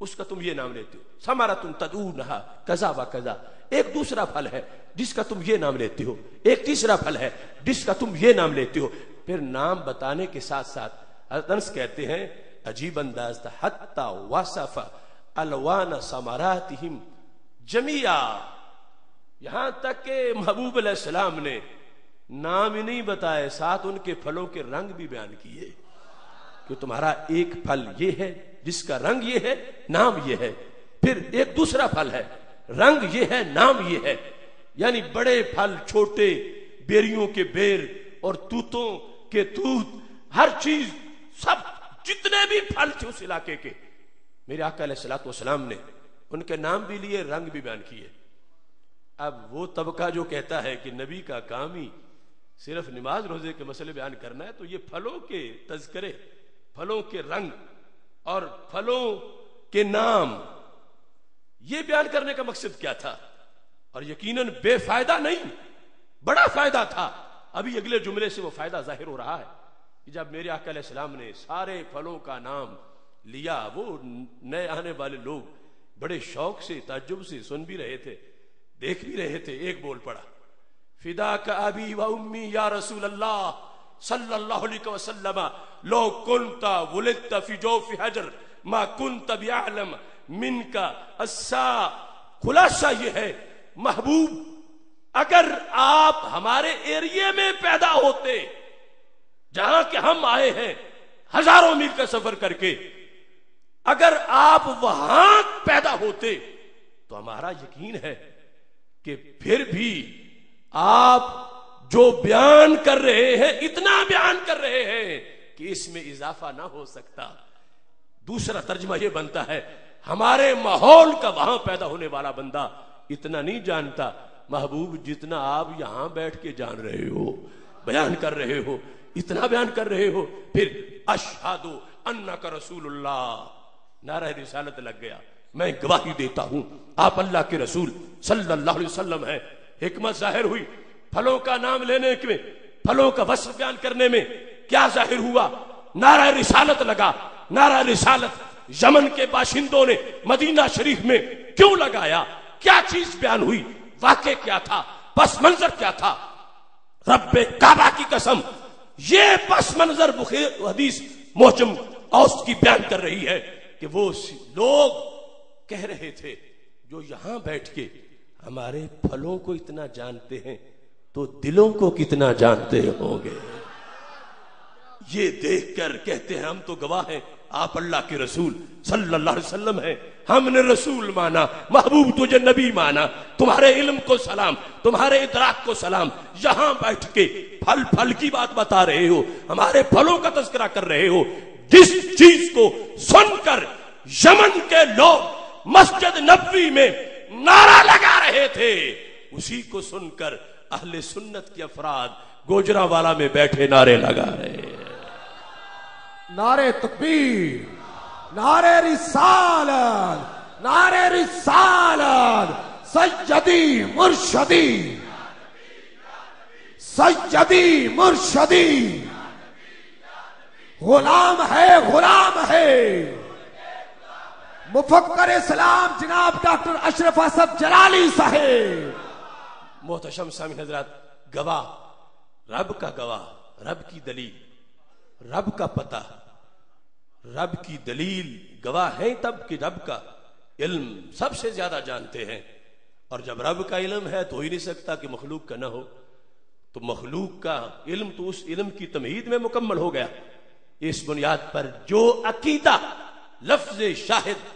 اس کا تم یہ نام لیتے ہو. ثمرۃ تدعونھا کذا و کذا، ایک دوسرا پھل ہے جس کا تم یہ نام لیتے ہو، ایک تیسرا پھل ہے جس کا تم یہ نام لیتے ہو. پھر نام بتانے کے ساتھ ساتھ حضرت انس کہتے ہیں عجیب انداز تھا، حتی وصف الوان ثمراتہم جمیعا، یہاں تک کہ محبوب علیہ السلام نے نام ہی نہیں بتائے، ساتھ ان کے پھلوں کے رنگ بھی بیان کیے کہ تمہارا ایک پھل یہ ہے جس کا رنگ یہ ہے، نام یہ ہے، پھر ایک دوسرا پھل ہے، رنگ یہ ہے، نام یہ ہے. یعنی بڑے پھل، چھوٹے، بیریوں کے بیر اور توتوں کے توت، ہر چیز، سب جتنے بھی پھل تھے اس علاقے کے، میرے آقا علیہ الصلوۃ والسلام نے ان کے نام بھی لیے، رنگ بھی بیان کیے. اب وہ طبقہ جو کہتا ہے کہ نبی کا کام ہی صرف نماز روزے کے مسئلے بیان کرنا ہے، تو یہ پھلوں کے تذکرے، پھلوں کے رنگ اور پھلوں کے نام، یہ بیان کرنے کا مقصد کیا تھا؟ اور یقیناً بے فائدہ نہیں، بڑا فائدہ تھا. ابھی اگلے جملے سے وہ فائدہ ظاہر ہو رہا ہے کہ جب میرے آقا علیہ السلام نے سارے پھلوں کا نام لیا، وہ نئے آنے والے لوگ بڑے شوق سے، تعجب سے سن بھی رہے تھے، دیکھ بھی رہے تھے. ایک بول پڑا، فداک ابی و امی یا رسول اللہ صلی اللہ علیہ وسلم لو کنت ولدت فی جوف حجر ما کنت بعلم منک السا. خلاصہ یہ ہے محبوب، اگر آپ ہمارے ایریے میں پیدا ہوتے جہاں کہ ہم آئے ہیں ہزاروں میل کا سفر کر کے، اگر آپ وہاں پیدا ہوتے تو ہمارا یقین ہے کہ پھر بھی آپ جو بیان کر رہے ہیں، اتنا بیان کر رہے ہیں کہ اس میں اضافہ نہ ہو سکتا. دوسرا ترجمہ یہ بنتا ہے ہمارے ماحول کا وہاں پیدا ہونے والا بندہ اتنا نہیں جانتا محبوب جتنا آپ یہاں بیٹھ کے جان رہے ہو، بیان کر رہے ہو، اتنا بیان کر رہے ہو. پھر اشہد انک رسول اللہ، نعرہ رسالت لگ گیا، میں گواہی دیتا ہوں آپ اللہ کے رسول صلی اللہ علیہ وسلم ہیں. حکمت ظاہر ہوئی پھلوں کا نام لینے میں، پھلوں کا وصف بیان کرنے میں. کیا ظاہر ہوا؟ نعرہ رسالت لگا. نعرہ رسالت یمن کے باشندوں نے مدینہ شریف میں کیوں لگایا؟ کیا چیز بیان ہوئی؟ واقع کیا تھا؟ پس منظر کیا تھا؟ رب کعبہ کی قسم، یہ پس منظر بخاری حدیث محجم اوسط کی بیان کر رہی ہے کہ وہ لوگ کہہ رہے تھے جو یہاں بیٹھ کے ہمارے پھلوں کو اتنا جانتے ہیں تو دلوں کو کتنا جانتے ہوں گے. یہ دیکھ کر کہتے ہیں ہم تو گواہ ہیں آپ اللہ کے رسول صلی اللہ علیہ وسلم ہیں، ہم نے رسول مانا، محبوب تجھے نبی مانا، تمہارے علم کو سلام، تمہارے ادراک کو سلام. یہاں بیٹھ کے پھل پھل کی بات بتا رہے ہو، ہمارے پھلوں کا تذکرہ کر رہے ہو. جس چیز کو سن کر یمن کے لوگ مسجد نبوی میں نعرہ لگا رہے تھے، اسی کو سن کر اہل سنت کے افراد گوجرانوالہ میں بیٹھے نعرے لگا رہے ہیں. نعرے تکبیر، نعرے رسالت، نعرے رسالت، سیدی مرشدی، سیدی مرشدی، غلام ہے، غلام ہے. مفکر اسلام جناب ڈاکٹر اشرف اسد جلالی صاحب. محتشم سامعین حضرات، گواہ، رب کا گواہ، رب کی دلیل، رب کا پتہ، رب کی دلیل گواہ ہے تب کہ رب کا علم سب سے زیادہ جانتے ہیں. اور جب رب کا علم ہے تو ہو ہی نہیں سکتا کہ مخلوق کا نہ ہو. تو مخلوق کا علم تو اس علم کی تمہید میں مکمل ہو گیا. اس بنیاد پر جو عقیدہ لفظ شاہد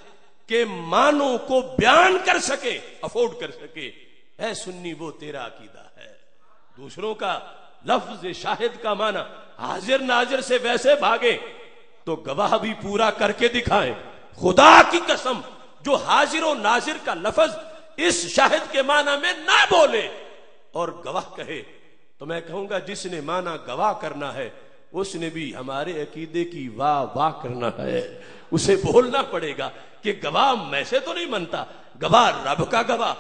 کے معنوں کو بیان کر سکے، افورڈ کر سکے، اے سنی وہ تیرا عقیدہ ہے. دوسروں کا لفظ شاہد کا معنی حاضر ناظر سے ویسے بھاگے تو گواہ بھی پورا کر کے دکھائیں. خدا کی قسم جو حاضر و ناظر کا لفظ اس شاہد کے معنی میں نہ بولے اور گواہ کہے، تو میں کہوں گا جس نے معنی گواہ کرنا ہے اس نے بھی ہمارے عقیدے کی واہ واہ کرنا ہے، اسے بولنا پڑے گا کہ گواہ میں سے تو نہیں بنتا، گواہ رب کا گواہ،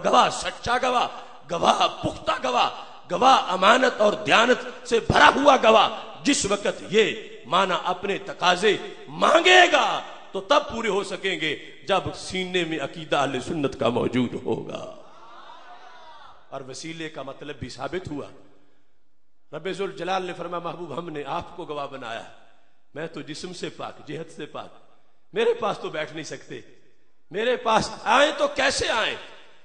گواہ سچا گواہ، گواہ پختہ گواہ، گواہ امانت اور دیانت سے بھرا ہوا گواہ، جس وقت یہ مانا اپنے تقاضے مانگے گا تو تب پورے ہو سکیں گے جب سینے میں عقیدہ اہل سنت کا موجود ہوگا۔ اور وسیلے کا مطلب بھی ثابت ہوا۔ رب ذوالجلال نے فرمایا محبوب ہم نے آپ کو گواہ بنایا، میں تو جسم سے پاک، جہت سے پاک، میرے پاس تو بیٹھ نہیں سکتے، میرے پاس آئیں تو کیسے آئیں،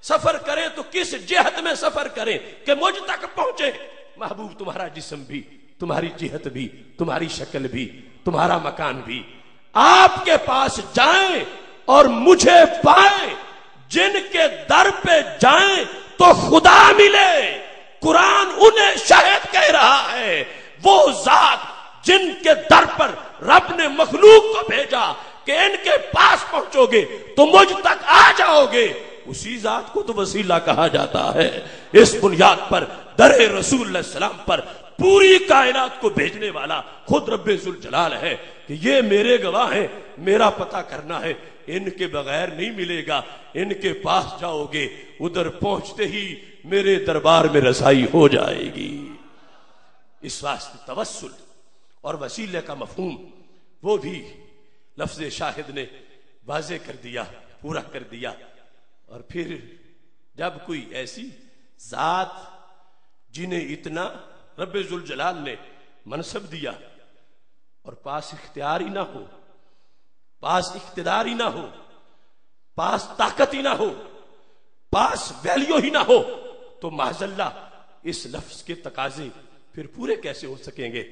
سفر کریں تو کس جہت میں سفر کریں کہ مجھ تک پہنچے۔ محبوب تمہارا جسم بھی، تمہاری جہت بھی، تمہاری شکل بھی، تمہارا مکان بھی، آپ کے پاس جائیں اور مجھے پائیں، جن کے در پہ جائیں تو خدا ملے۔ قرآن انہیں شاہد کہہ رہا ہے، وہ ذات جن کے در پر رب نے مخلوق کو بھیجا کہ ان کے پاس پہنچو گے تو مجھ تک آ جاؤ گے، اسی ذات کو تو وسیلہ کہا جاتا ہے۔ اس بنیاد پر در رسول اللہ علیہ السلام پر پوری کائنات کو بھیجنے والا خود رب ذوالجلال ہے کہ یہ میرے گواہ ہیں، میرا پتہ کرنا ہے، ان کے بغیر نہیں ملے گا، ان کے پاس جاؤ گے، ادھر پہنچتے ہی میرے دربار میں رسائی ہو جائے گی۔ اس واسطے توسل اور وسیلے کا مفہوم وہ بھی لفظ شاہد نے واضح کر دیا، پورا کر دیا۔ اور پھر جب کوئی ایسی ذات جنہیں اتنا رب ذوالجلال نے منصب دیا اور پاس اختیار ہی نہ ہو، پاس اقتدار ہی نہ ہو، پاس طاقت ہی نہ ہو، پاس ویلیو ہی نہ ہو، تو معاذ اللہ اس لفظ کے تقاضے پھر پورے کیسے ہو سکیں گے؟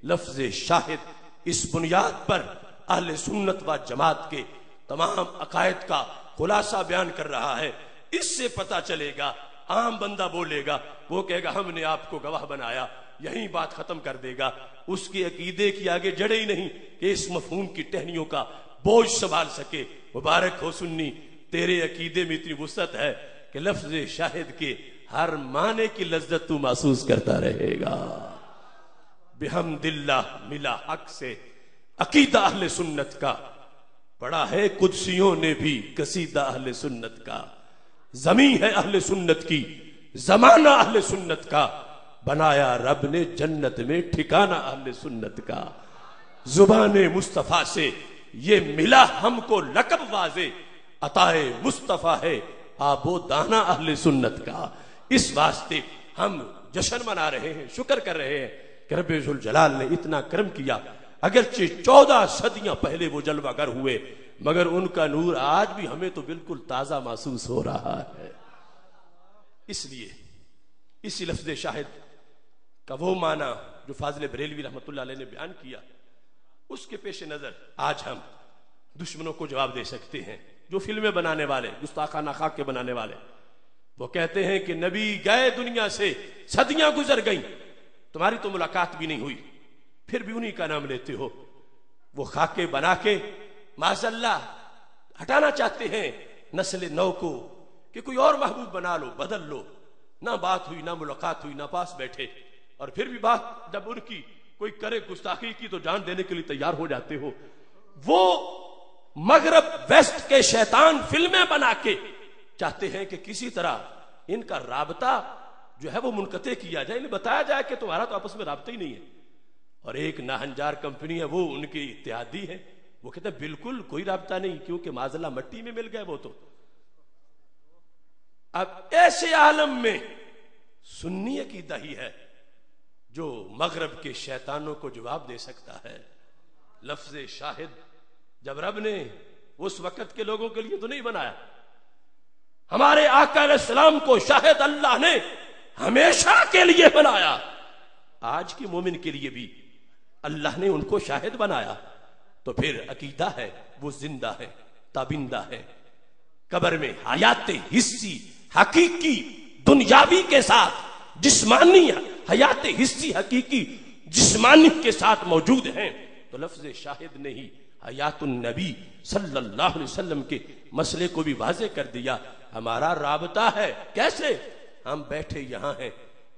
لفظ شاہد اس بنیاد پر اہل سنت و جماعت کے تمام عقائد کا خلاصہ بیان کر رہا ہے۔ اس سے پتہ چلے گا، عام بندہ بولے گا، وہ کہے گا ہم نے آپ کو گواہ بنایا، یہیں بات ختم کر دے گا، اس کے عقیدے کی آگے جڑے ہی نہیں کہ اس مفہوم کی ٹہنیوں کا بوجھ سنبھال سکے۔ مبارک ہو سنی، تیرے عقیدے میں اتنی وسعت ہے کہ لفظ شاہد کے ہر معنی کی لذت تو محسوس کرتا رہے گا۔ بحمد اللہ ملا حق سے عقیدہ اہل سنت کا، پڑھا ہے قدسیوں نے بھی قصیدہ اہل سنت کا، زمین ہے اہل سنت کی، زمانہ اہل سنت کا، بنایا رب نے جنت میں ٹھکانہ اہل سنت کا۔ زبان مصطفیٰ سے یہ ملا ہم کو لقب واضح، عطائے مصطفیٰ ہے آب و دانہ اہل سنت کا۔ اس واسطے ہم جشن منا رہے ہیں، شکر کر رہے ہیں کہ رب ذوالجلال نے اتنا کرم کیا۔ اگرچہ 14 صدیاں پہلے وہ جلوہ گر ہوئے، مگر ان کا نور آج بھی ہمیں تو بالکل تازہ محسوس ہو رہا ہے۔ اس لیے اسی لفظ شاہد کا وہ معنی جو فاضل بریلوی رحمۃ اللہ علیہ نے بیان کیا، اس کے پیش نظر آج ہم دشمنوں کو جواب دے سکتے ہیں، جو فلمیں بنانے والے، گستاخانہ خاکے بنانے والے، وہ کہتے ہیں کہ نبی گئے دنیا سے، صدیاں گزر گئیں، تمہاری تو ملاقات بھی نہیں ہوئی، پھر بھی انہی کا نام لیتے ہو۔ وہ خاکے بنا کے معاذ اللہ ہٹانا چاہتے ہیں نسل نو کو کہ کوئی اور محبوب بنا لو، بدل لو، نہ بات ہوئی، نہ ملاقات ہوئی، نہ پاس بیٹھے، اور پھر بھی بات جب ان کی کوئی کرے گستاخی کی تو جان دینے کے لیے تیار ہو جاتے ہو۔ وہ مغرب ویسٹ کے شیطان فلمیں بنا کے چاہتے ہیں کہ کسی طرح ان کا رابطہ جو ہے وہ منقطع کیا جائے، انہیں بتایا جائے کہ تمہارا تو آپس میں رابطہ ہی نہیں ہے۔ اور ایک ناہنجار کمپنی ہے، وہ ان کی اتحادی ہے، وہ کہتے ہیں بالکل کوئی رابطہ نہیں، کیونکہ معاذ اللہ مٹی میں مل گئے وہ تو۔ اب ایسے عالم میں سنی عقیدہ ہی ہے جو مغرب کے شیطانوں کو جواب دے سکتا ہے۔ لفظ شاہد جب رب نے اس وقت کے لوگوں کے لیے تو نہیں بنایا، ہمارے آقا علیہ السلام کو شاہد اللہ نے ہمیشہ کے لیے بنایا، آج کے مومن کے لیے بھی اللہ نے ان کو شاہد بنایا، تو پھر عقیدہ ہے وہ زندہ ہے، تابندہ ہے، قبر میں حیات حسی حقیقی دنیاوی کے ساتھ جسمانی حیات حسی حقیقی جسمانی کے ساتھ موجود ہیں۔ تو لفظ شاہد نے ہی حیات النبی صلی اللہ علیہ وسلم کے مسئلے کو بھی واضح کر دیا۔ ہمارا رابطہ ہے کیسے؟ ہم بیٹھے یہاں ہیں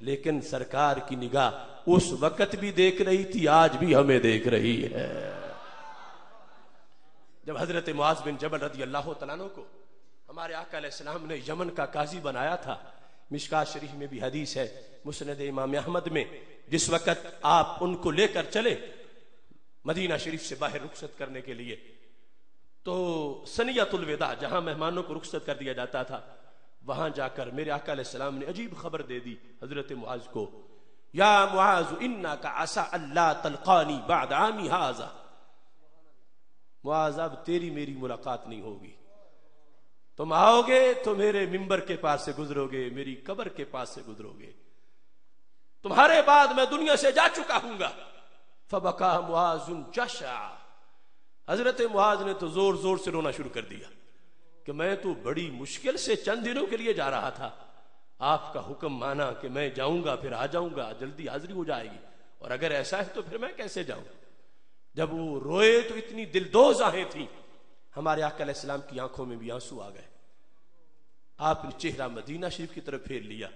لیکن سرکار کی نگاہ اس وقت بھی دیکھ رہی تھی، آج بھی ہمیں دیکھ رہی ہے۔ جب حضرت معاذ بن جبل رضی اللہ تعالیٰ عنہ کو ہمارے آقا علیہ السلام نے یمن کا قاضی بنایا تھا، مشکات شریف میں بھی حدیث ہے، مسند امام احمد میں، جس وقت آپ ان کو لے کر چلے مدینہ شریف سے باہر رخصت کرنے کے لیے، تو سنیت الوداع جہاں مہمانوں کو رخصت کر دیا جاتا تھا، وہاں جا کر میرے آقا علیہ السلام نے عجیب خبر دے دی حضرت معاذ کو، یا معاذ انک عسى الا تلقانی بعد عامی ھذا، معاذ اب تیری میری ملاقات نہیں ہوگی، تم آؤ گے تو میرے ممبر کے پاس سے گزرو گے، میری قبر کے پاس سے گزرو گے، تمہارے بعد میں دنیا سے جا چکا ہوں گا۔ فبکا معاذ جشع، حضرت معاذ نے تو زور زور سے رونا شروع کر دیا کہ میں تو بڑی مشکل سے چند دنوں کے لیے جا رہا تھا، آپ کا حکم مانا کہ میں جاؤں گا پھر آ جاؤں گا، جلدی حاضری ہو جائے گی، اور اگر ایسا ہے تو پھر میں کیسے جاؤں۔ جب وہ روئے تو اتنی دلدوز آہیں تھیں، ہمارے آقا علیہ السلام کی آنکھوں میں بھی آنسو آ گئے، آپ نے چہرہ مدینہ شریف کی طرف پھیر لیا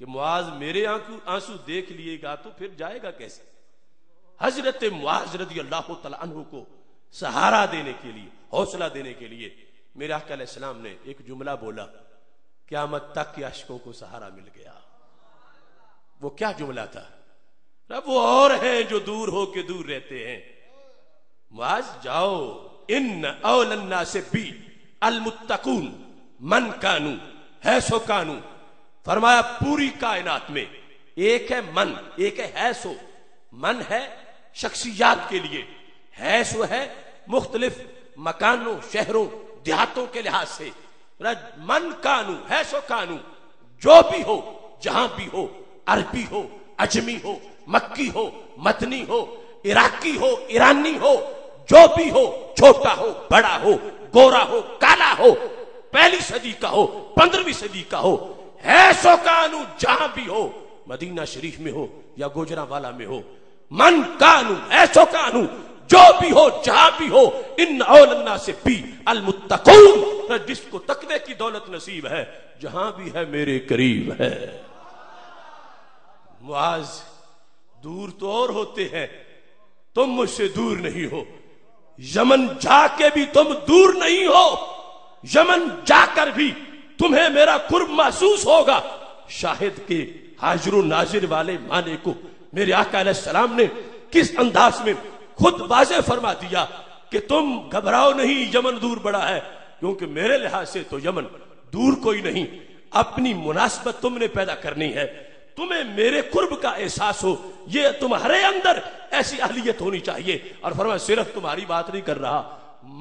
کہ معاذ میرے آنسو دیکھ لیے گا تو پھر جائے گا کیسے۔ حضرت معاذ رضی اللہ تعالیٰ عنہ کو سہارا دینے کے لیے، حوصلہ دینے کے لیے میرے آقا علیہ السلام نے ایک جملہ بولا، قیامت تک کے عاشقوں کو سہارا مل گیا۔ وہ کیا جملہ تھا؟ رب وہ اور ہیں جو دور ہو کے دور رہتے ہیں، معاذ جاؤ، ان اول الناس بی المتقون من کانو حیثو کانو، فرمایا پوری کائنات میں ایک ہے من، ایک ہے حیثو، من ہے شخصیات کے لیے، حیثو ہے مختلف مکانوں شہروں دیہاتوں کے لحاظ سے، من کانو حیثو کانو، جو بھی ہو جہاں بھی ہو، عربی ہو اجمی ہو مکی ہو مدنی ہو عراقی ہو ایرانی ہو، جو بھی ہو، چھوٹا ہو بڑا ہو گورا ہو کالا ہو، پہلی صدی کا ہو 15ویں صدی کا ہو، حیثو کانو جہاں بھی ہو، مدینہ شریف میں ہو یا گوجرانوالا میں ہو، من کانو حیثو کانو جو بھی ہو جہاں بھی ہو، ان اول الناس بی المتقون، جس کو تقوی کی دولت نصیب ہے جہاں بھی ہے میرے قریب ہے۔ معاذ دور تو اور ہوتے ہیں، تم مجھ سے دور نہیں ہو، یمن جا کے بھی تم دور نہیں ہو، یمن جا کر بھی تمہیں میرا قرب محسوس ہوگا۔ شاہد کے حاضر و ناظر والے معنی کو میرے آقا علیہ السلام نے کس انداز میں خود واضح فرما دیا کہ تم گھبراؤ نہیں، یمن دور بڑا ہے، کیونکہ میرے لحاظ سے تو یمن دور کوئی نہیں، اپنی مناسبت تم نے پیدا کرنی ہے، تمہیں میرے قرب کا احساس ہو، یہ تمہارے اندر ایسی اہلیت ہونی چاہیے۔ اور فرمایا صرف تمہاری بات نہیں کر رہا،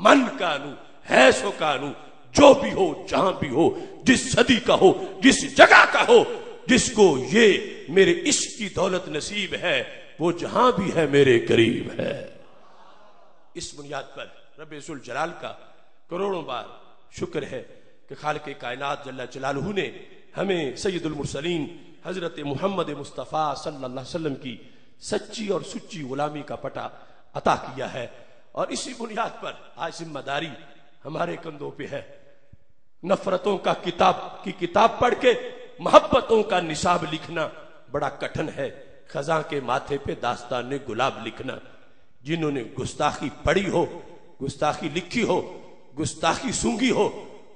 من کانو حیثو کانو، جو بھی ہو جہاں بھی ہو، جس صدی کا ہو جس جگہ کا ہو، جس کو یہ میرے عشق کی دولت نصیب ہے وہ جہاں بھی ہے میرے قریب ہے۔ اس بنیاد پر رب ذوالجلال کا کروڑوں بار شکر ہے کہ خالق کائنات جل جلالہ نے ہمیں سید المرسلین حضرت محمد مصطفیٰ صلی اللہ علیہ وسلم کی سچی اور سچی غلامی کا پٹا عطا کیا ہے، اور اسی بنیاد پر آج ذمہ داری ہمارے کندھوں پہ ہے۔ نفرتوں کا کتاب پڑھ کے محبتوں کا نصاب لکھنا بڑا کٹھن ہے، خزاں کے ماتھے پہ داستان گلاب لکھنا۔ جنہوں نے گستاخی پڑھی ہو، گستاخی لکھی ہو، گستاخی سونگی ہو،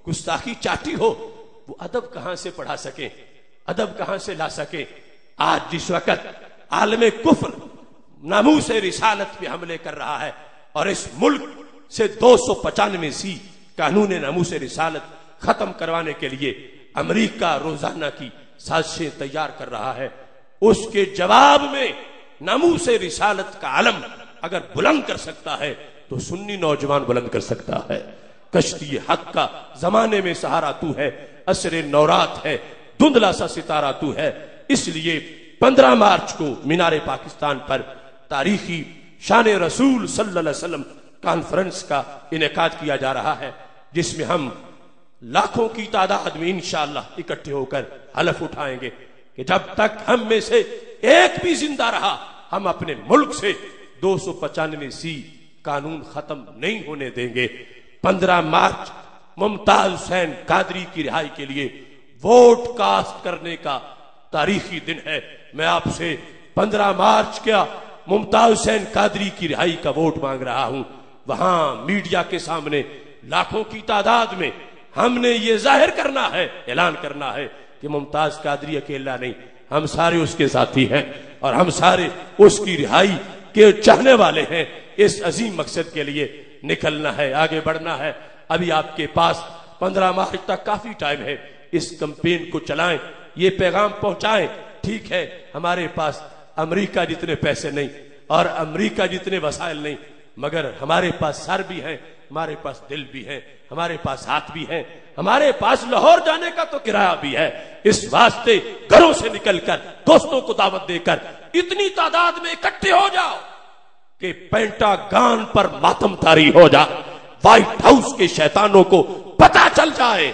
گستاخی چاٹی ہو، وہ ادب کہاں سے پڑھا سکیں، ادب کہاں سے لا سکیں۔ آج جس وقت عالم کفر ناموس رسالت پہ حملے کر رہا ہے اور اس ملک سے 295 قانون ناموس رسالت ختم کروانے کے لیے امریکہ روزانہ کی سازشیں تیار کر رہا ہے، اس کے جواب میں ناموس رسالت کا علم اگر بلند کر سکتا ہے تو سنی نوجوان بلند کر سکتا ہے۔ کشتی حق کا زمانے میں سہارا تو ہے، عصر نورات ہے، دھندلا سا ستارہ تو ہے۔ اس لیے 15 مارچ کو مینار پاکستان پر تاریخی شان رسول صلی اللہ علیہ وسلم کانفرنس کا انعقاد کیا جا رہا ہے، جس میں ہم لاکھوں کی تعداد میں انشاءاللہ اکٹھے ہو کر حلف اٹھائیں گے کہ جب تک ہم میں سے ایک بھی زندہ رہا ہم اپنے ملک سے 295 قانون ختم نہیں ہونے دیں گے۔ 15 مارچ ممتاز حسین قادری کی رہائی کے لیے ووٹ کاسٹ کرنے کا تاریخی دن ہے. میں آپ سے 15 مارچ کیا ممتاز حسین قادری کی رہائی کا ووٹ مانگ رہا ہوں. وہاں میڈیا کے سامنے لاکھوں کی تعداد میں ہم نے یہ ظاہر کرنا ہے، اعلان کرنا ہے کہ ممتاز قادری اکیلا نہیں، ہم سارے اس کے ساتھی ہیں اور ہم سارے اس کی رہائی کے چاہنے والے ہیں. اس عظیم مقصد کے لیے نکلنا ہے، آگے بڑھنا ہے. ابھی آپ کے پاس 15 مارچ تک کافی ٹائم ہے. اس کمپین کو چلائیں، یہ پیغام پہنچائیں. ٹھیک ہے ہمارے پاس امریکہ جتنے پیسے نہیں اور امریکہ جتنے وسائل نہیں، مگر ہمارے پاس سر بھی ہیں، ہمارے پاس دل بھی ہیں، ہمارے پاس ہاتھ بھی ہیں، ہمارے پاس لاہور جانے کا تو کرایہ بھی ہے. اس واسطے گھروں سے نکل کر دوستوں کو دعوت دے کر اتنی تعداد میں اکٹھے ہو جاؤ کہ پینٹاگان پر ماتم طاری ہو جائے، وائٹ ہاؤس کے شیطانوں کو پتہ چل جائے